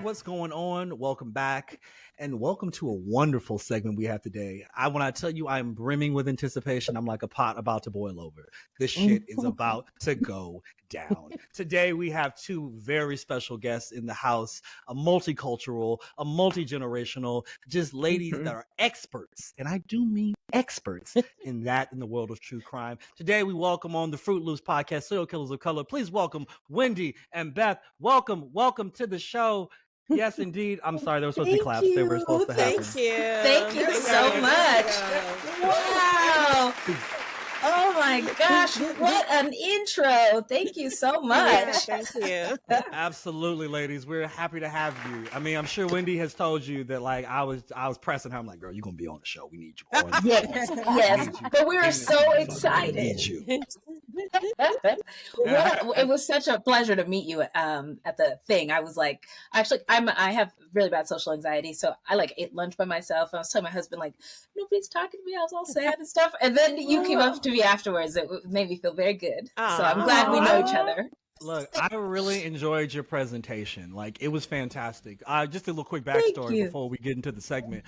What's going on? Welcome back, and welcome to a wonderful segment we have today. When I tell you I'm brimming with anticipation, I'm like a pot about to boil over. This shit is about to go down. Today we have two very special guests in the house, a multicultural, a multi-generational, just ladies that are experts, and I do mean experts in the world of true crime. Today we welcome on the Fruitloops podcast, Serial Killers of Color. Please welcome Wendy and Beth. Welcome to the show. Yes, indeed. I'm sorry, there were supposed to be claps. They were supposed to happen. Thank you so much. Wow. Oh my gosh, what an intro. Thank you so much. Thank you. Absolutely, ladies. We're happy to have you. I mean, I'm sure Wendy has told you that, like, I was pressing her. I'm like, girl, you're going to be on the show. We need you. Yes. But we were so excited. We need you. It was such a pleasure to meet you at the thing. I was like, actually, I have really bad social anxiety, so I like ate lunch by myself. I was telling my husband, like, nobody's talking to me. I was all sad and stuff. And then you came up to me afterwards. It made me feel very good. So I'm glad we know each other. Look, I really enjoyed your presentation. Like, it was fantastic. Just a little quick backstory before we get into the segment.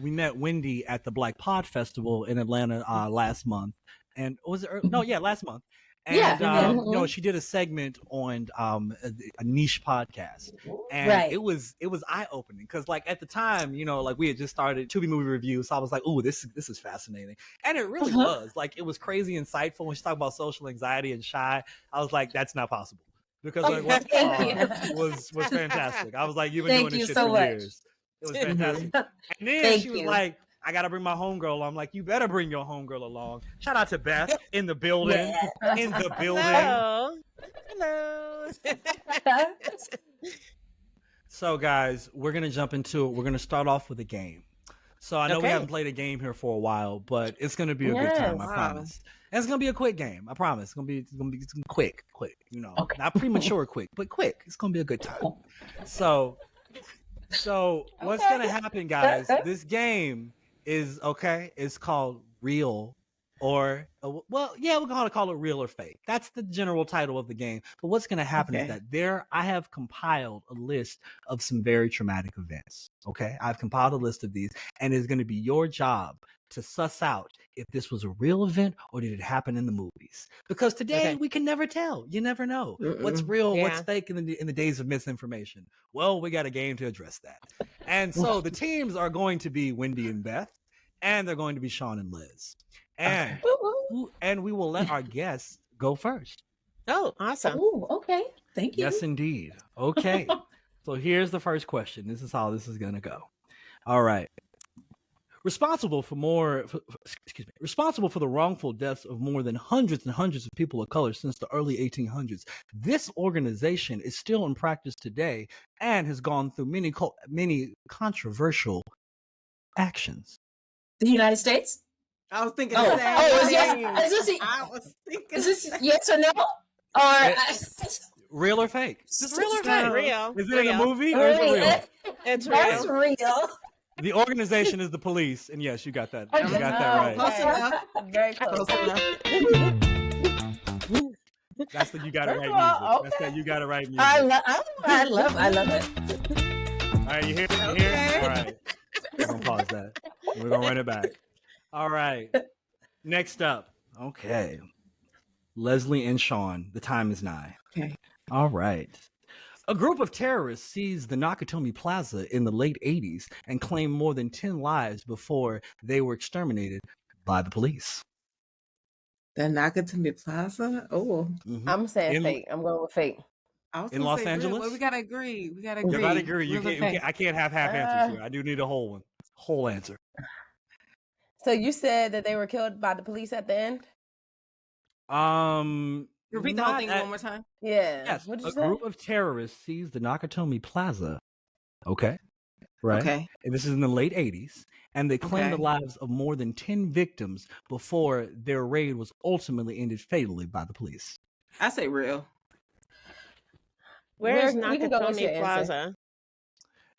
We met Wendy at the Black Pod Festival in Atlanta last month. And was it? Last month. And she did a segment on a niche podcast, and it was eye opening because, like, at the time, like, we had just started Tubi movie review, so I was like, "Oh, this is fascinating," and it really was. Like, it was crazy insightful when she talked about social anxiety and shy. I was like, "That's not possible," because like what was fantastic. I was like, "You've been doing this shit for years." It was fantastic. And then she was like, I gotta bring my homegirl. I'm like, you better bring your homegirl along. Shout out to Beth in the building. In the building. Hello. So, guys, we're gonna jump into it. We're gonna start off with a game. So I know we haven't played a game here for a while, but it's gonna be a good time. I promise. And it's gonna be a quick game. I promise. It's gonna be quick. Not premature quick, but quick. It's gonna be a good time. So what's gonna happen, guys? This game is it's called Real or well, yeah, we're gonna call it real or fake. That's the general title of the game. But what's gonna happen is that I have compiled a list of some very traumatic events. Okay, I've compiled a list of these, and it's gonna be your job to suss out if this was a real event or did it happen in the movies. Because today we can never tell. You never know what's real, what's fake in the days of misinformation. Well, we got a game to address that. And so the teams are going to be Wendy and Beth, and they're going to be Sean and Liz. And we will let our guests go first. Oh, awesome. Oh, okay. Thank you. Yes, indeed. Okay. So here's the first question. This is how this is going to go. All right. Responsible for the wrongful deaths of more than hundreds and hundreds of people of color since the early 1800s, this organization is still in practice today and has gone through many controversial actions. The United States? I was thinking. Is this yes or no? Or real or fake? Is real or fake? Real. Is it in a movie or is it real? It's real. That's real. The organization is the police, and yes, you got that. You got that right. Close enough. Very close enough. That's that you got it right music. That's that you got it right music. I love it. All right, you hear it? You hear it? All right. We're gonna pause that. We're gonna run it back. All right. Next up. Okay. Leslie and Sean, the time is nigh. Okay. All right. A group of terrorists seized the Nakatomi Plaza in the late 80s and claimed more than 10 lives before they were exterminated by the police. The Nakatomi Plaza? Oh. Mm-hmm. I'm saying fake. I'm going with fake. In Los Angeles? Well, we gotta agree. You gotta agree. I can't have half answers here. I do need a whole one. Whole answer. So you said that they were killed by the police at the end? Repeat the whole thing one more time. Yeah. Yes. A group of terrorists seized the Nakatomi Plaza. Okay. Right. Okay. And this is in the late 80s. And they claimed the lives of more than 10 victims before their raid was ultimately ended fatally by the police. I say real. Where's Nakatomi Plaza?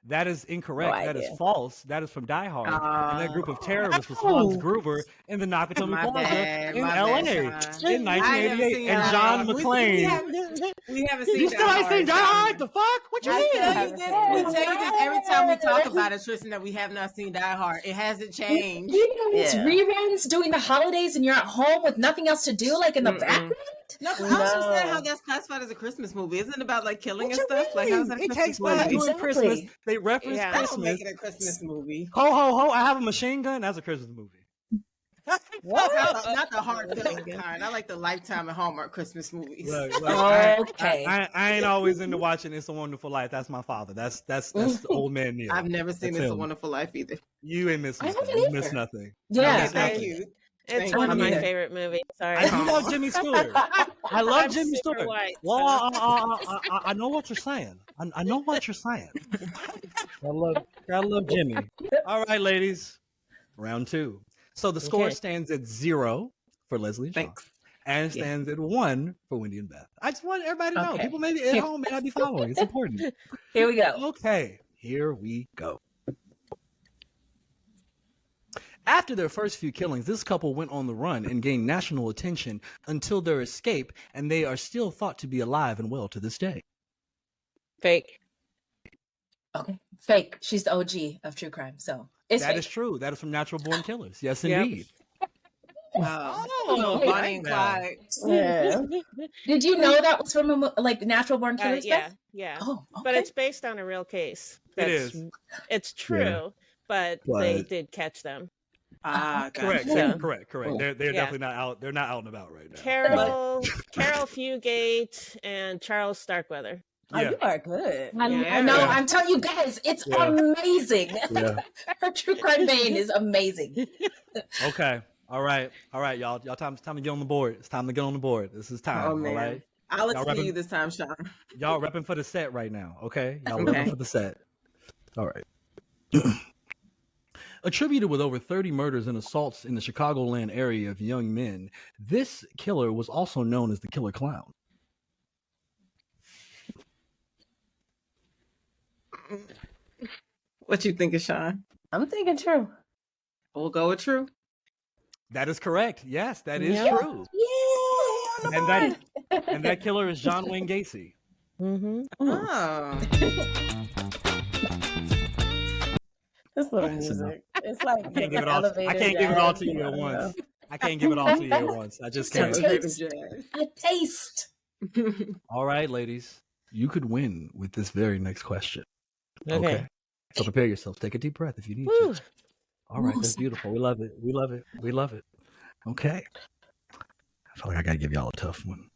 That is incorrect. That is false. That is from Die Hard. And that group of terrorists was Hans Gruber in the Nakatomi Plaza in LA in 1988. And John McClane. We haven't seen You still ain't seen Die Hard? The fuck? What you mean? We tell you this every time we talk about it, Tristan, that we have not seen Die Hard. It hasn't changed. It's reruns during the holidays and you're at home with nothing else to do, like in the background? No, I don't understand how that's classified as a Christmas movie. Isn't it about like killing and stuff? Like how's that? It takes place during Christmas. They reference Christmas. Make it a Christmas movie. Ho ho ho! I have a machine gun. That's a Christmas movie. What? Not the hard filling kind. I like the Lifetime and Hallmark Christmas movies. Look, okay. I ain't always into watching It's a Wonderful Life. That's my father. That's the old man Neil. I've never seen It's a Wonderful Life either. You ain't missing nothing. You miss nothing. Yeah, thank you. It's one of my favorite movies. Sorry. I love Jimmy Stewart. I love Jimmy Stewart. Well, I know what you're saying. I know what you're saying. I love Jimmy. All right, ladies. Round 2. So the score stands at 0 for Leslie and Sean. And it stands at 1 for Wendy and Beth. I just want everybody to know. People maybe at home may not be following. It's important. Here we go. Okay. Here we go. After their first few killings, this couple went on the run and gained national attention until their escape, and they are still thought to be alive and well to this day. Fake. Okay. Fake. She's the OG of true crime, so it's That fake. is true. That is from Natural Born Killers. Yes, indeed. Bonnie and Clyde. Yeah. Did you know that was from like Natural Born Killers? Yeah. Oh, okay. But it's based on a real case. It is. It's true, but they did catch them. Correct. Correct. They're definitely not out. They're not out and about right now. Carol Fugate and Charles Starkweather. Oh, you are good. I know. I'm telling you guys, it's amazing. Her true crime vein is amazing. Okay. All right, y'all. Time to get on the board. It's time to get on the board. This is time. Oh, man. All right. I'll listen to you this time, Sean. Y'all repping for the set right now. Okay. Y'all repping for the set. All right. Attributed with over 30 murders and assaults in the Chicagoland area of young men, this killer was also known as the Killer Clown. What you thinking, Sean? I'm thinking true. We'll go with true. That is correct. Yes, that is true. Yeah. And that killer is John Wayne Gacy. Mm-hmm. Oh. This little music. It's like I can't give it all. I can't give it all to you at once. I can't give it all to you at once. I just can't. A taste. All right, ladies, you could win with this very next question. Okay. So prepare yourselves. Take a deep breath if you need Woo. to. All right, that's beautiful. We love it. We love it. We love it. Okay. I feel like I gotta give y'all a tough one.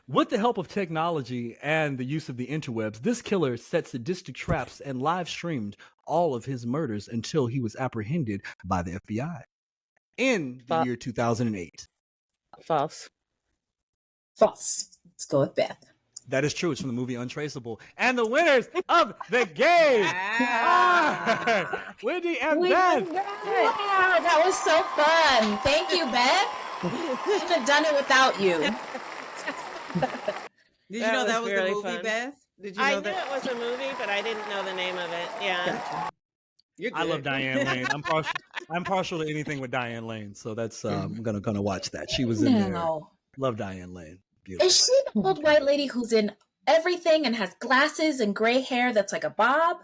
With the help of technology and the use of the interwebs, this killer set sadistic traps and live streamed all of his murders until he was apprehended by the FBI in the year 2008. False. Let's go with Beth. That is true. It's from the movie Untraceable. And the winners of the game are Wendy and Beth. Wow, that was so fun. Thank you, Beth. Couldn't have done it without you. Did you know that was really the movie, fun. Beth? Did you know I knew that? it was a movie, but I didn't know the name of it. Yeah. Gotcha. You're good. I love Diane Lane. I'm partial to anything with Diane Lane, so that's I'm gonna watch that. She was in there. Love Diane Lane. Beautiful. Is she the old white lady who's in everything and has glasses and gray hair that's like a bob?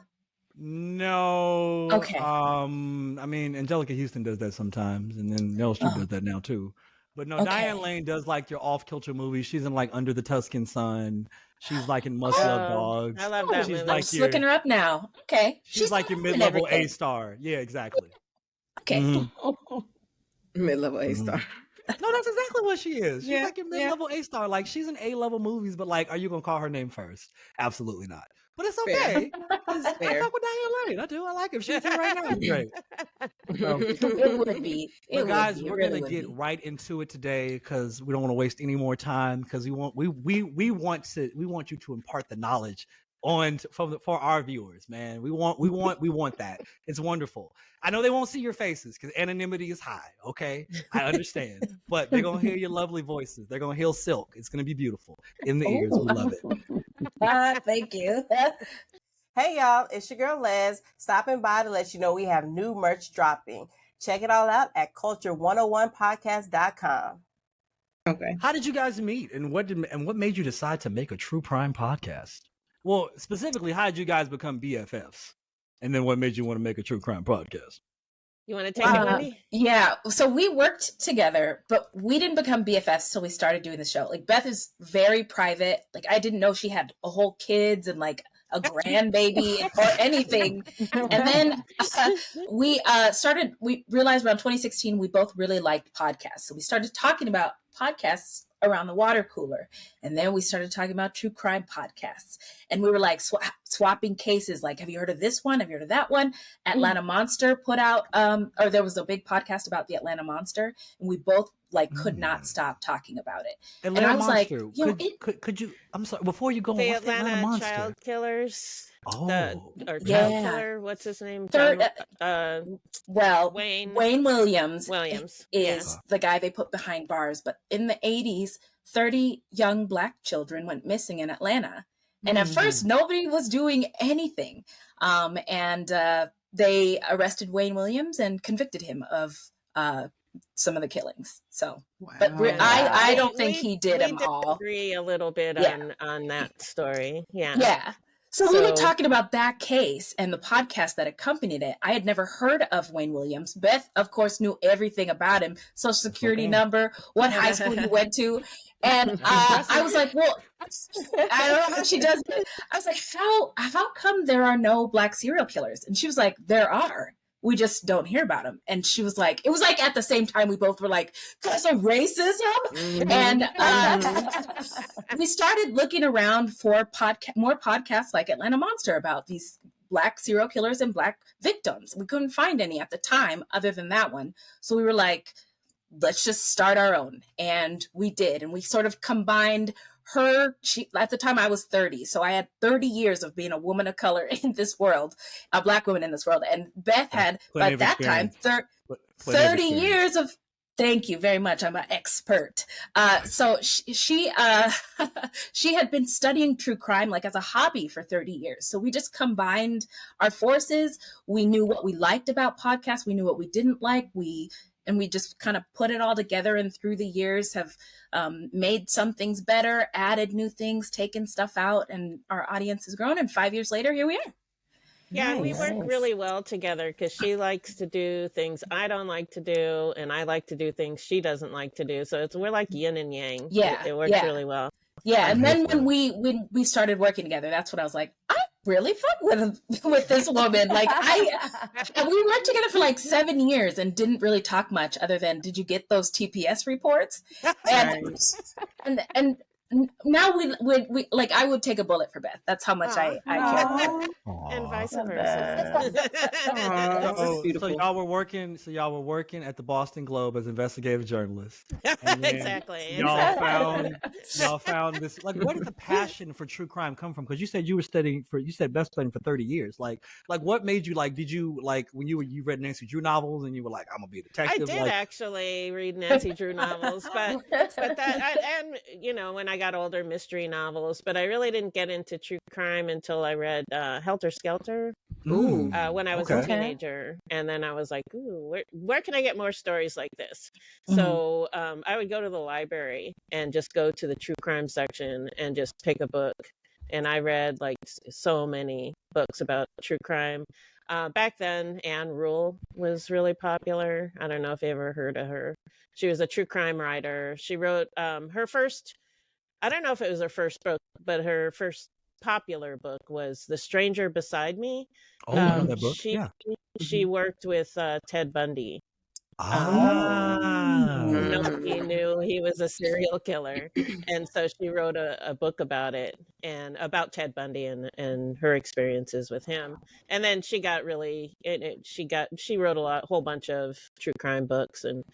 No. Okay. I mean, Angelica Houston does that sometimes, and then Meryl Streep does that now too. But no, Okay. Diane Lane does like your off-kilter movies. She's in like Under the Tuscan Sun. She's like in Must Love Dogs. I love that She's movie. like I'm just looking her up now. Okay. She's like your in mid-level everything. A star. Yeah, exactly. Okay. Mid-level A star. No, that's exactly what she is. She's Yeah, like your mid-level A star. Like she's in A-level movies, but like, are you gonna call her name first? Absolutely not. But it's okay. I fuck with Diane Lane. I do. I like her. If she's here right now, it's great. So, It would be. But guys, we're gonna get right into it today because we don't want to waste any more time because we want you to impart the knowledge for our viewers, man. We want that. It's wonderful. I know they won't see your faces because anonymity is high. Okay, I understand, but they're gonna hear your lovely voices. They're gonna hear silk. It's gonna be beautiful in the ears. We love it. Thank you. Hey y'all, it's your girl Les, stopping by to let you know we have new merch dropping. Check it all out at culture101podcast.com. Okay. How did you guys meet, and what made you decide to make a true crime podcast? Well, specifically, how did you guys become BFFs? And then what made you want to make a true crime podcast? You want to take it, Wendy? Yeah. So we worked together, but we didn't become BFFs till we started doing the show. Like Beth is very private. Like I didn't know she had a whole kids and like a grandbaby or anything. And then we realized around 2016, we both really liked podcasts. So we started talking about podcasts around the water cooler. And then we started talking about true crime podcasts. And we were like swapping cases. Like, have you heard of this one? Have you heard of that one? Atlanta Monster put out, or there was a big podcast about the Atlanta Monster. And we both like could not stop talking about it. Atlanta and I was Monster. like, could you, I'm sorry, before you go on, The what's the Atlanta Monster? Child Killers. Oh. Child killer. What's his name? Wayne Williams. Williams is the guy they put behind bars. But in the 80s, 30 young Black children went missing in Atlanta. And at first, nobody was doing anything. And they arrested Wayne Williams and convicted him of some of the killings. So, but I don't think he did them all. Agree a little bit on that story. Yeah. Yeah. So we were talking about that case and the podcast that accompanied it. I had never heard of Wayne Williams. Beth, of course, knew everything about him. Social security number, what high school he went to. And I was like, well, I don't know how she does it. I was like, how come there are no Black serial killers? And she was like, there are. We just don't hear about them. And she was like, it was like at the same time we both were like, because of racism. And we started looking around for more podcasts like Atlanta Monster about these Black serial killers and Black victims. We couldn't find any at the time other than that one. So we were like, let's just start our own. And we did. And we sort of combined at the time I was 30. So I had 30 years of being a woman of color in this world, a Black woman in this world. And Beth had, by that time, 30 years of Thank you very much. I'm an expert. So she she had been studying true crime like as a hobby for 30 years. So we just combined our forces. We knew what we liked about podcasts. We knew what we didn't like. We just kind of put it all together, and through the years have made some things better, added new things, taken stuff out, and our audience has grown. And 5 years later, here we are. Yeah, and we work really well together because she likes to do things I don't like to do, and I like to do things she doesn't like to do. So we're like yin and yang. Yeah, it works really well. Yeah, and then when we started working together, that's when I was like, I really fuck with this woman. Like we worked together for like 7 years and didn't really talk much other than, did you get those TPS reports? And now we like, I would take a bullet for Beth. That's how much I care for her. And vice versa. So y'all were working at the Boston Globe as investigative journalists. Exactly. Y'all found this. Like, where did the passion for true crime come from? Because you said Beth studying for 30 years. Like what made you did you when you read Nancy Drew novels and you were like, I'm gonna be a detective? I did actually read Nancy Drew novels, but and when I got older, mystery novels, but I really didn't get into true crime until I read Helter Skelter when I was a teenager. And then I was like, ooh, where can I get more stories like this? So I would go to the library and just go to the true crime section and just pick a book. And I read like so many books about true crime. Back then, Anne Rule was really popular. I don't know if you ever heard of her. She was a true crime writer. She wrote her first, I don't know if it was her first book, but her first popular book was The Stranger Beside Me. That book. She worked with Ted Bundy. Nobody knew he was a serial killer, and so she wrote a book about it, and about Ted Bundy and her experiences with him. And then she got she wrote a whole bunch of true crime books, and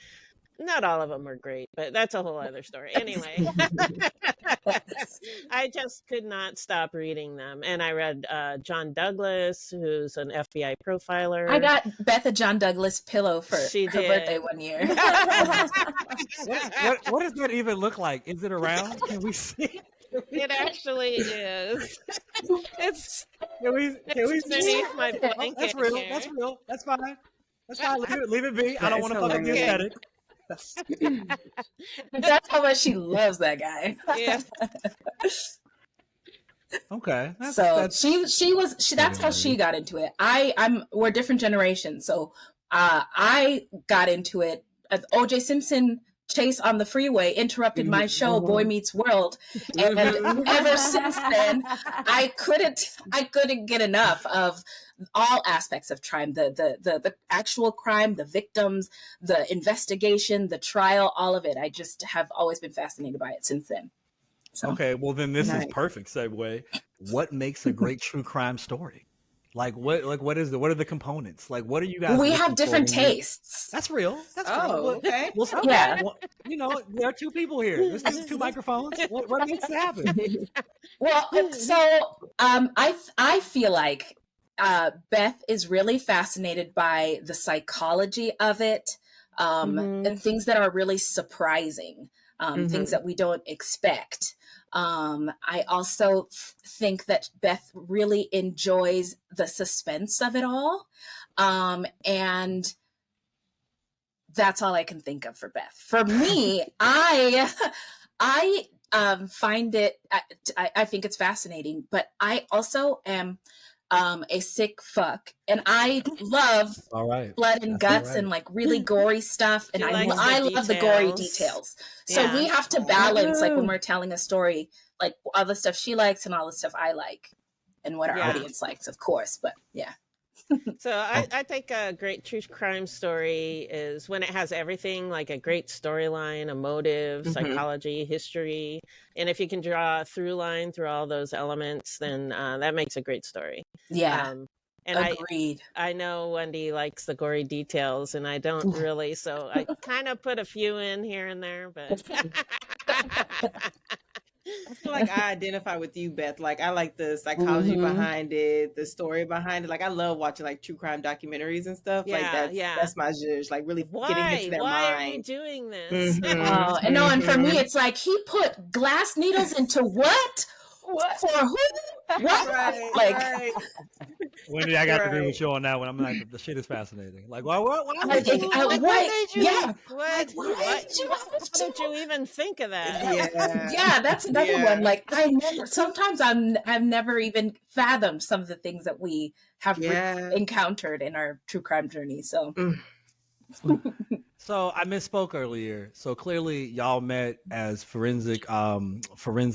not all of them are great, but that's a whole other story. Anyway, I just could not stop reading them. And I read John Douglas, who's an FBI profiler. I got Beth a John Douglas pillow for her birthday one year. What does that even look like? Is it around? Can we see? It actually is. It's can we beneath my blanket. That's real. Here. That's real. That's fine. That's fine. Leave it be. I don't want to fuck up the aesthetic. That's how much she loves that guy. Yeah. Okay. That's how she got into it. We're different generations. So I got into it. OJ Simpson chase on the freeway interrupted my show, Boy Meets World, and ever since then, I couldn't get enough of all aspects of crime, the actual crime, the victims, the investigation, the trial, all of it. I just have always been fascinated by it since then. So, okay, well then this is perfect segue. What makes a great true crime story? What are the components? Like, what are you guys? We have different tastes. That's real. That's real. Okay. Well, yeah. Well, there are two people here. There's two microphones. What makes it happen? Well, so I feel like Beth is really fascinated by the psychology of it, and things that are really surprising, things that we don't expect. I also think that Beth really enjoys the suspense of it all. And that's all I can think of for Beth. For me, I find it, I think it's fascinating, but I also am a sick fuck, and I love blood and guts and like really gory stuff, and I love the gory details. So we have to balance, like when we're telling a story, like all the stuff she likes and all the stuff I like, and what our audience likes, of course. But yeah. So I think a great true crime story is when it has everything, like a great storyline, a motive, psychology, history. And if you can draw a through line through all those elements, then that makes a great story. Yeah. And agreed. I know Wendy likes the gory details, and I don't really, so I kind of put a few in here and there, but I feel like I identify with you, Beth. Like, I like the psychology behind it, the story behind it. Like, I love watching like true crime documentaries and stuff. Like, that's my zhuzh. Like, really getting into their Why mind. are we doing this? And for me, it's like he put glass needles into what? What? For who? What? Right. Wendy, I got to agree with you on that one. I'm like, the shit is fascinating. Like, what What did you even think of that? Yeah, that's another one. Like, I've never even fathomed some of the things that we have encountered in our true crime journey. So. So I misspoke earlier. So clearly y'all met as forensic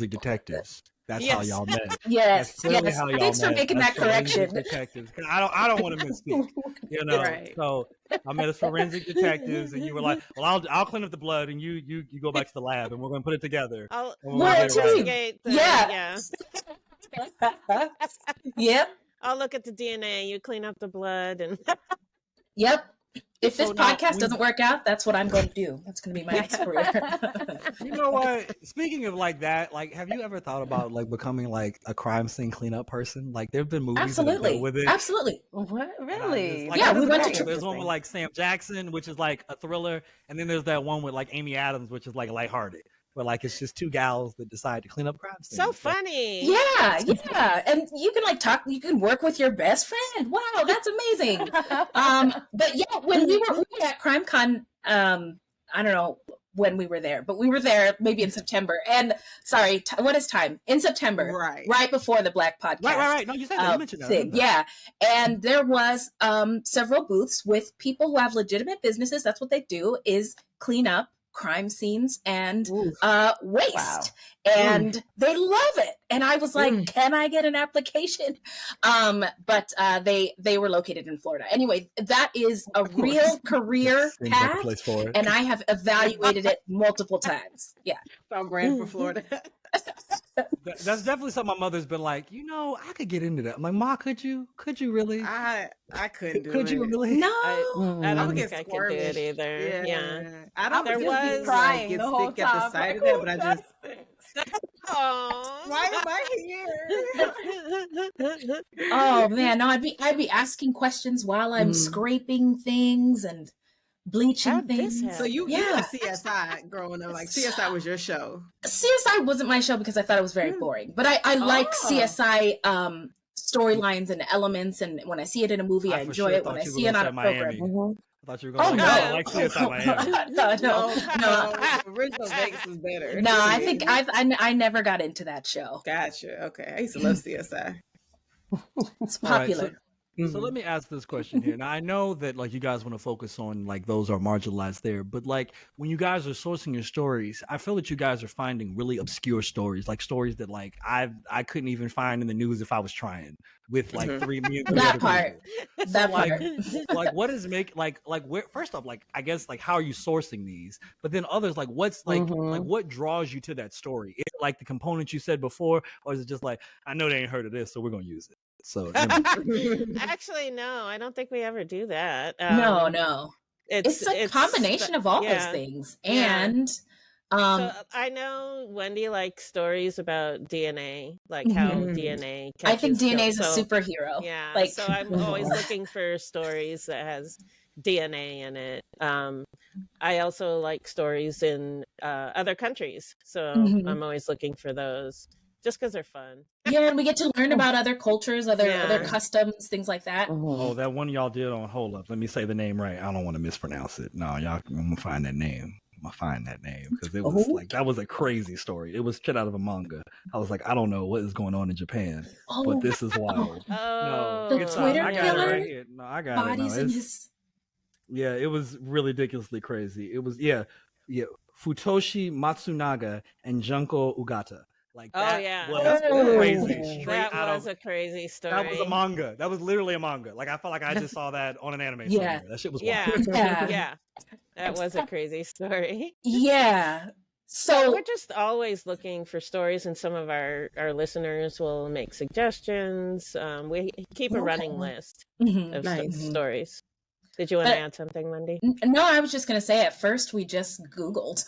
detectives. That's how y'all met. Yes. How y'all Thanks for met making that correction. Detectives. I don't want to misspeak. You know. Right. So I met as forensic detectives, and you were like, "Well, I'll clean up the blood, and you go back to the lab, and we're going to put it together." I'll investigate. Yep. I'll look at the DNA. You clean up the blood, and yep. If this podcast doesn't work out, that's what I'm going to do. That's going to be my next career. You know what? Speaking of like that, like, have you ever thought about like becoming like a crime scene cleanup person? Like, there've been movies that deal with it. Absolutely. What? Really? Like, we went to. There's one with like Sam Jackson, which is like a thriller, and then there's that one with like Amy Adams, which is like lighthearted. Where like it's just two gals that decide to clean up crime scenes. So funny. Yeah. And you can like talk, you can work with your best friend. Wow, that's amazing. But yeah, when we were at CrimeCon, I don't know when we were there, but we were there maybe in September. And sorry, what is time? In September. Right before the Black Podcast. Right. No, you said that. You mentioned that. Yeah. And there was several booths with people who have legitimate businesses. That's what they do, is clean up crime scenes and waste. Wow. And they love it. And I was like, can I get an application? But they were located in Florida. Anyway, that is a real career path. And I have evaluated it multiple times. Yeah. I'm brand for Florida. That's definitely something my mother's been like, I could get into that. I'm like, Ma, could you really? I couldn't do it. Could you really? No. I don't think I could do it either. Yeah. I don't there was crying get the whole sick at the time. sight of that, but I just why am I here? Oh man, no, I'd be asking questions while I'm scraping things and bleaching things. So you love CSI growing up. Like, CSI was your show. CSI wasn't my show because I thought it was very boring. But I like CSI storylines and elements, and when I see it in a movie, I enjoy it. When I see it on a program. I thought you were going to say, I like CSI Miami. No. Original Vegas was better. No, I think I never got into that show. Gotcha. Okay. I used to love CSI. It's popular. So let me ask this question here. Now I know that like you guys want to focus on like those are marginalized there, but like when you guys are sourcing your stories, I feel that you guys are finding really obscure stories, like stories that like I couldn't even find in the news if I was trying. With like three that part. So, that like, part. Like what is like where first off, like I guess like how are you sourcing these? But then others like what's like what draws you to that story? Is it like the components you said before, or is it just like I know they ain't heard of this, so we're gonna use it? So actually, no, I don't think we ever do that. No. It's a combination of all those things. And so I know Wendy likes stories about DNA, like how DNA I think DNA is a so, superhero. Yeah. Like, so I'm always looking for stories that has DNA in it. I also like stories in other countries. So I'm always looking for those. Just because they're fun. Yeah, and we get to learn about other cultures, other customs, things like that. Oh, that one y'all did on Hold Up. Let me say the name right. I don't want to mispronounce it. No, y'all, I'm going to find that name. Because it was like, that was a crazy story. It was shit out of a manga. I was like, I don't know what is going on in Japan, but this is wild. The Twitter I got killer? it right here. No, I got Bodies it. in his... Yeah, it was ridiculously crazy. It was, Futoshi Matsunaga and Junko Ugata. Like that was crazy. That was a crazy story. That was a manga. That was literally a manga. Like I felt like I just saw that on an anime somewhere. That shit was wild. Yeah. That was a crazy story. Yeah. So we're just always looking for stories, and some of our listeners will make suggestions. We keep a running list of stories. Did you want to add something, Wendy? No, I was just going to say at first we just Googled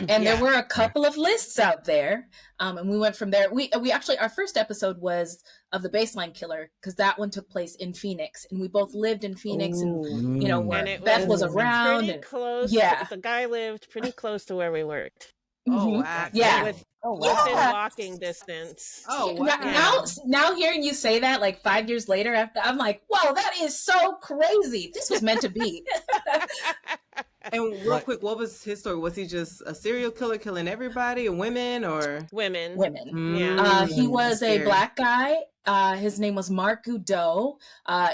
and there were a couple of lists out there. And we went from there. We actually, our first episode was of the Baseline Killer because that one took place in Phoenix and we both lived in Phoenix and, you know, where Beth was around. Pretty close. Yeah. The guy lived pretty close to where we worked. Oh, wow. Yeah. Within walking distance. Oh, wow. Now hearing you say that like 5 years later, after I'm like, wow, that is so crazy. This was meant to be. And real quick, what was his story? Was he just a serial killer killing everybody, or women, or women? Yeah. He was a Black guy. His name was Mark Goudreau.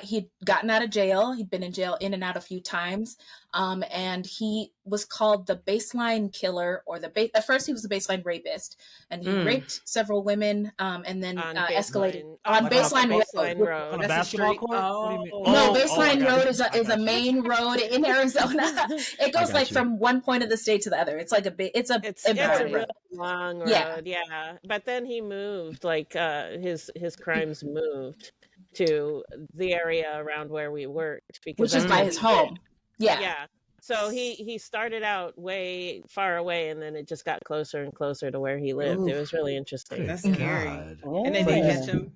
He'd gotten out of jail. He'd been in jail in and out a few times. And he was called the Baseline Killer, or at first he was the Baseline Rapist, and he raped several women, and then escalated on Baseline Road. On a basketball court? No, Baseline Road is a main road in Arizona. It goes like from one point of the state to the other. It's like it's a really long road. Yeah. But then he moved, like his crimes moved to the area around where we worked, which is by his home. Yeah. So he started out way far away, and then it just got closer and closer to where he lived. It was really interesting. That's scary. And they did catch him.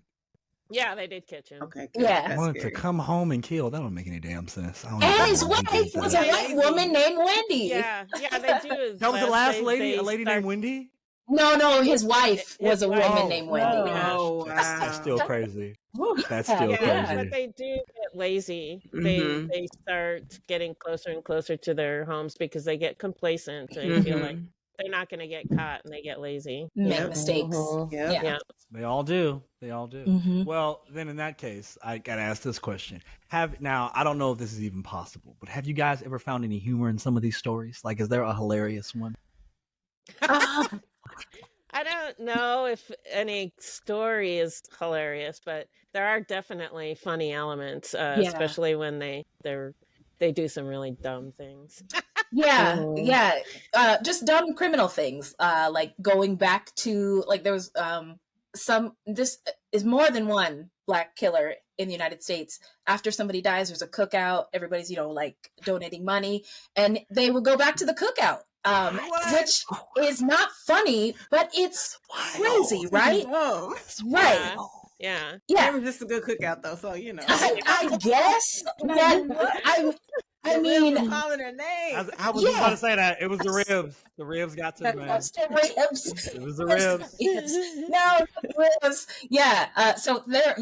Yeah, they did catch him. Okay. I wanted to come home and kill. That don't make any damn sense. And his wife was a white woman named Wendy. Yeah, they do. That was the last lady, a lady named Wendy? No, his wife was a woman named Wendy. Oh, wow. That's still crazy. That's still crazy. But they do get lazy. They start getting closer and closer to their homes because they get complacent. They feel like they're not going to get caught, and they get lazy. Make mistakes. Yeah. They all do. Well, then in that case, I got to ask this question. Now, I don't know if this is even possible, but have you guys ever found any humor in some of these stories? Like, is there a hilarious one? I don't know if any story is hilarious, but there are definitely funny elements, especially when they do some really dumb things. Just dumb criminal things, like going back to, like, there was this is more than one Black killer in the United States. After somebody dies, there's a cookout, everybody's, you know, like donating money, and they will go back to the cookout. Which is not funny, but it's crazy, right? Right. Yeah. It was just a good cookout, though, so, you know. I guess. I mean, calling her name. I was just about to say that. It was the ribs. The ribs got to the man. It was the ribs. No, the ribs. Yeah. So there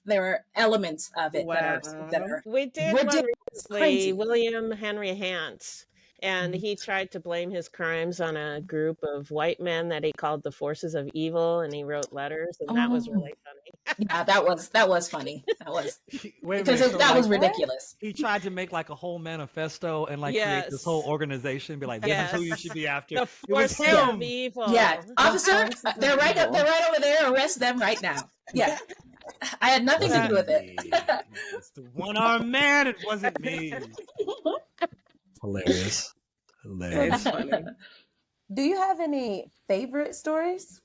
are elements of it that are. We did one recently, William Henry Hance. And he tried to blame his crimes on a group of white men that he called the forces of evil, and he wrote letters, and that was really funny. Yeah, that was funny. That was that was ridiculous. He tried to make like a whole manifesto and like create this whole organization, be like, "This is who you should be after." The forces of evil. Yeah, officer, they're right over there. Arrest them right now. Yeah. I had nothing to do with it. It's the one-armed man. It wasn't me. Hilarious. That's funny. Do you have any favorite stories?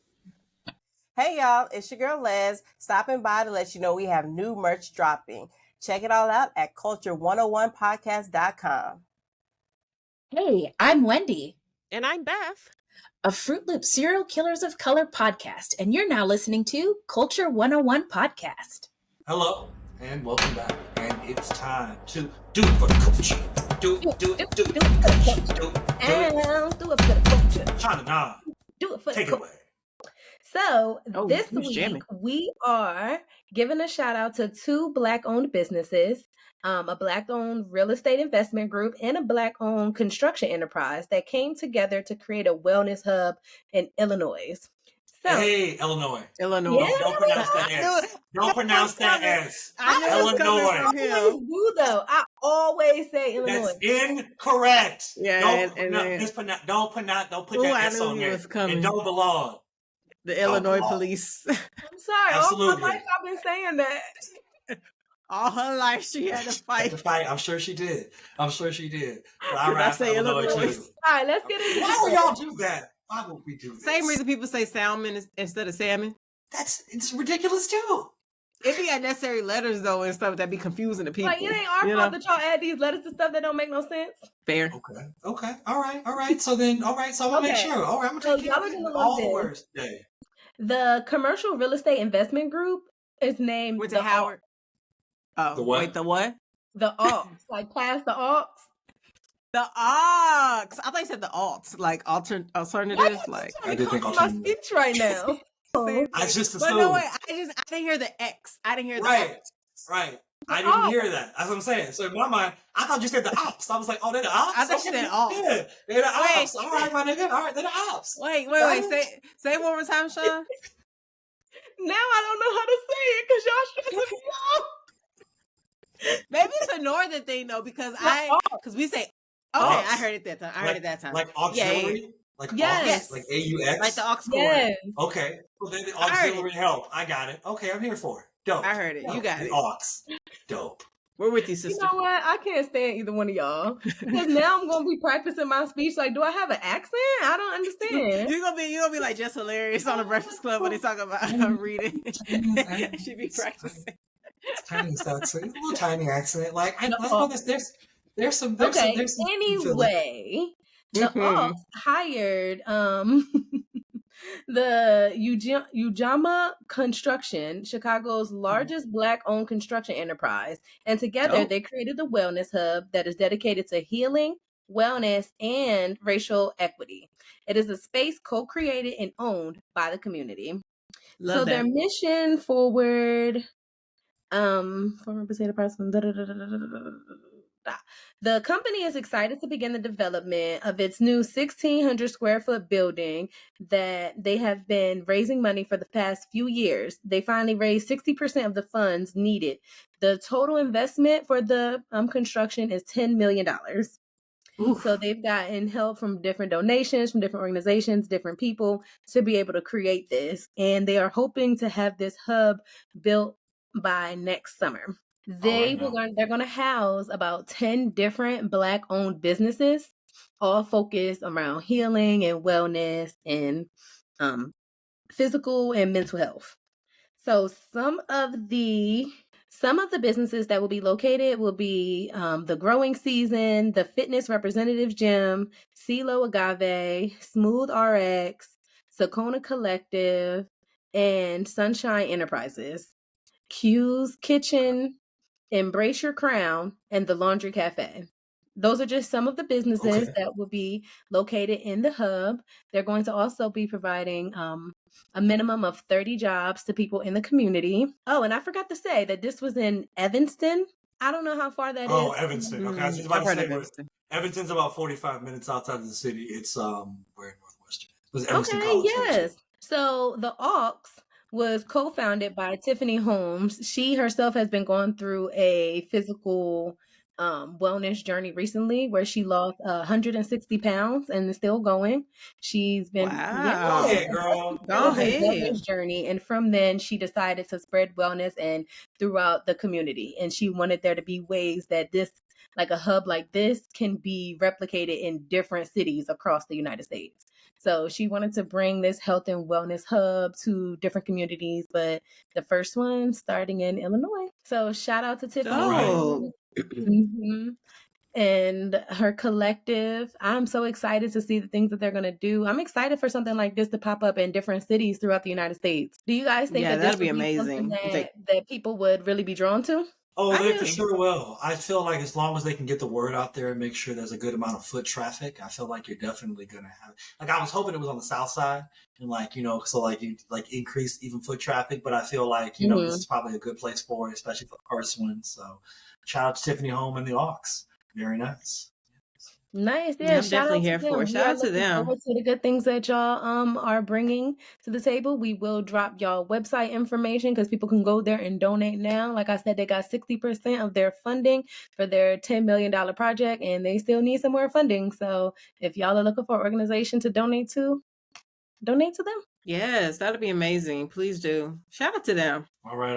Hey y'all, it's your girl Les, stopping by to let you know we have new merch dropping. Check it all out at culture101podcast.com. Hey, I'm Wendy. And I'm Beth. A Fruitloops Serial Killers of Color podcast, and you're now listening to Culture 101 Podcast. Hello, and welcome back. And it's time to do it for the culture. Do it for the culture. China 9. Do it for Take the it away. So this week we are giving a shout out to 2 Black-owned businesses, a Black-owned real estate investment group, and a Black-owned construction enterprise that came together to create a wellness hub in Illinois. So, hey, Illinois. Yeah. Don't pronounce that S. Don't pronounce that S. Illinois. I always say Illinois. That's incorrect. Yeah, don't put that S on there. It don't belong. The Illinois police. I'm sorry. Absolutely. All my life I've been saying that. All her life she had to fight. I'm sure she did. But I say Illinois too. All right, let's get into it. Why would y'all do that? Why would we do this? Same reason people say salmon instead of salmon. It's ridiculous too. It be unnecessary letters though and stuff that be confusing to people. Like, it ain't our fault that y'all add these letters to stuff that don't make no sense. Fair. Okay. All right. So then, so I'm gonna make sure. All right, I'm gonna take care of all the words today. The Commercial Real Estate Investment Group is named the Howard. Oh, the what? Wait, the what? The Aux, like class the Aux. The Aux. I thought you said the alts, like alternatives. Like I did think my speech right now. I just assumed. But no, wait, I didn't hear the X. I didn't hear the X. Right. I didn't hear that. That's what I'm saying. So in my mind, I thought you said the ops. I was like, oh, they're the ops? I thought you said ops. Yeah, they're the ops. All right, my nigga. All right, they're the ops. Wait. Say it one more time, Sean. Now I don't know how to say it because y'all stressing me out. Maybe it's a northern thing though, because we say I heard it that time. Like auxiliary? Yeah. Like yes. AUX? Like AUX? Like the aux cord. Yes. Okay. Well, then the auxiliary help. I got it. Okay, I'm here for it. Dope. I heard it. You got the it. aux. Dope. We're with you, sister. You know what? I can't stand either one of y'all. Because now I'm gonna be practicing my speech. Like, do I have an accent? I don't understand. You're gonna be like just hilarious on the Breakfast Club when they talk about reading. She be practicing. Tiny accent, a little tiny accent. Like I know there's some. Anyway, the Aux hired the Ujamaa Construction, Chicago's largest Black-owned construction enterprise, and together they created a wellness hub that is dedicated to healing, wellness, and racial equity. It is a space co-created and owned by the community. Love that. Their mission forward. The company is excited to begin the development of its new 1,600 square foot building that they have been raising money for the past few years. They finally raised 60% of the funds needed. The total investment for the construction is $10 million. Oof. So they've gotten help from different donations, from different organizations, different people to be able to create this. And they are hoping to have this hub built by next summer. They're going to house about 10 different Black-owned businesses, all focused around healing and wellness and physical and mental health. So some of the businesses that will be located will be the Growing Season, the Fitness Representative Gym, CeeLo Agave, Smooth RX, Sakona Collective, and Sunshine Enterprises. Q's Kitchen, Embrace Your Crown, and the Laundry Cafe. Those are just some of the businesses that will be located in the hub. They're going to also be providing a minimum of 30 jobs to people in the community. Oh, and I forgot to say that this was in Evanston. I don't know how far that is. Oh, Evanston. Okay, I was just about to say Evanston. Evanston's about 45 minutes outside of the city. It's where in Northwestern. It was Evanston College. Yes. So the Aux was co-founded by Tiffany Holmes. She herself has been going through a physical wellness journey recently where she lost 160 pounds and is still going. She's been girl. Go ahead. Wellness journey, and from then she decided to spread wellness and throughout the community. And she wanted there to be ways that this, like a hub like this, can be replicated in different cities across the United States. So she wanted to bring this health and wellness hub to different communities, but the first one starting in Illinois. So shout out to Tiffany. And her collective. I'm so excited to see the things that they're going to do. I'm excited for something like this to pop up in different cities throughout the United States. Do you guys think that this would be amazing that people would really be drawn to? Oh, they for sure will. I feel like as long as they can get the word out there and make sure there's a good amount of foot traffic, I feel like you're definitely going to have, like, I was hoping it was on the south side and you increase even foot traffic, but I feel like, this is probably a good place for it, especially for the first one. So shout out to Tiffany Home and the Aux. Very nice. Nice. Yeah, I'm definitely here for it. Shout out to them. To the good things that y'all are bringing to the table. We will drop y'all website information because people can go there and donate now. Like I said, they got 60% of their funding for their $10 million project, and they still need some more funding. So if y'all are looking for an organization to donate to them. Yes, that'd be amazing. Please do. Shout out to them. All right.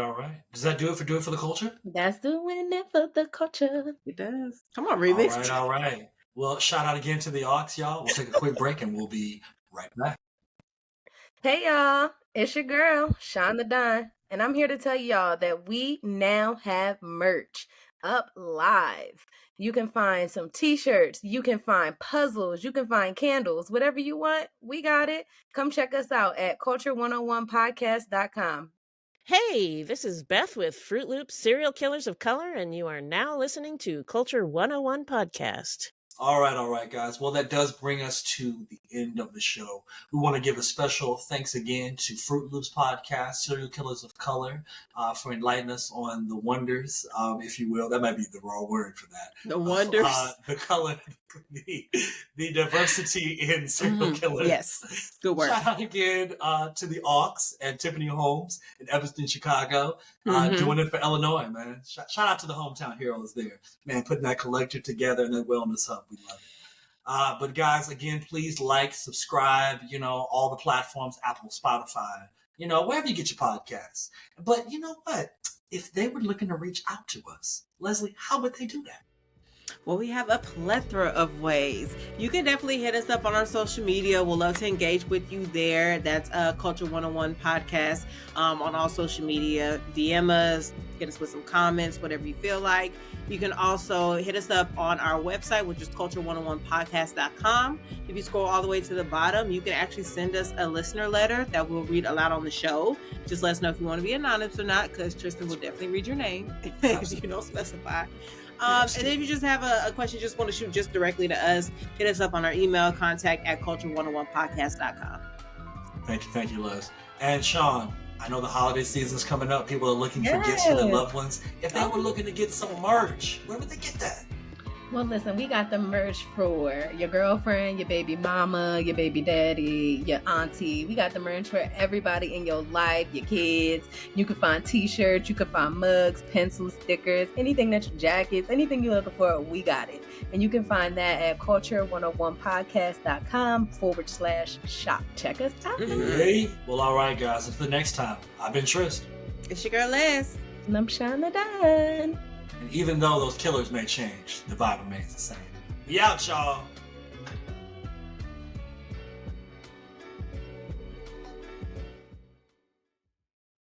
Does that do it for the culture? That's doing it for the culture. It does. Come on, remix. All right. Well, shout out again to the Aux, y'all. We'll take a quick break and we'll be right back. Hey, y'all. It's your girl, Sean the Don. And I'm here to tell y'all that we now have merch up live. You can find some t-shirts, you can find puzzles, you can find candles, whatever you want, we got it. Come check us out at culture101podcast.com. Hey, this is Beth with Fruitloops Serial Killers of Color, and you are now listening to Culture 101 Podcast. All right, guys. Well, that does bring us to the end of the show. We want to give a special thanks again to Fruitloops Podcast, Serial Killers of Color, for enlightening us on the wonders, if you will. That might be the wrong word for that. The wonders. The color, the diversity in serial killers. Yes, good work. Shout out again to the Auks and Tiffany Holmes in Evanston, Chicago, doing it for Illinois, man. Shout out to the hometown heroes there, man, putting that collective together and that wellness hub. We love it. But guys, again, please like, subscribe, all the platforms, Apple, Spotify, wherever you get your podcasts. But you know what? If they were looking to reach out to us, Leslie, how would they do that? Well, we have a plethora of ways. You can definitely hit us up on our social media. We'll love to engage with you there. That's Culture 101 Podcast on all social media. DM us, get us with some comments, whatever you feel like. You can also hit us up on our website, which is culture101podcast.com. If you scroll all the way to the bottom, you can actually send us a listener letter that we'll read aloud on the show. Just let us know if you want to be anonymous or not, because Tristan will definitely read your name if you don't specify. And if you just have a question, just want to shoot just directly to us, hit us up on our email, contact@culture101podcast.com. Thank you, Les. And Sean, I know the holiday season's coming up. People are looking for gifts for their loved ones. If they were looking to get some merch, where would they get that? Well, listen, we got the merch for your girlfriend, your baby mama, your baby daddy, your auntie. We got the merch for everybody in your life, your kids. You can find t-shirts, you can find mugs, pencils, stickers, anything that's your jackets, anything you're looking for, we got it. And you can find that at culture101podcast.com/shop. Check us out. Hey, well, all right, guys. Until the next time, I've been Trist. It's your girl, Les. And I'm Shauna Dunn. And even though those killers may change, the vibe remains the same. We out, y'all.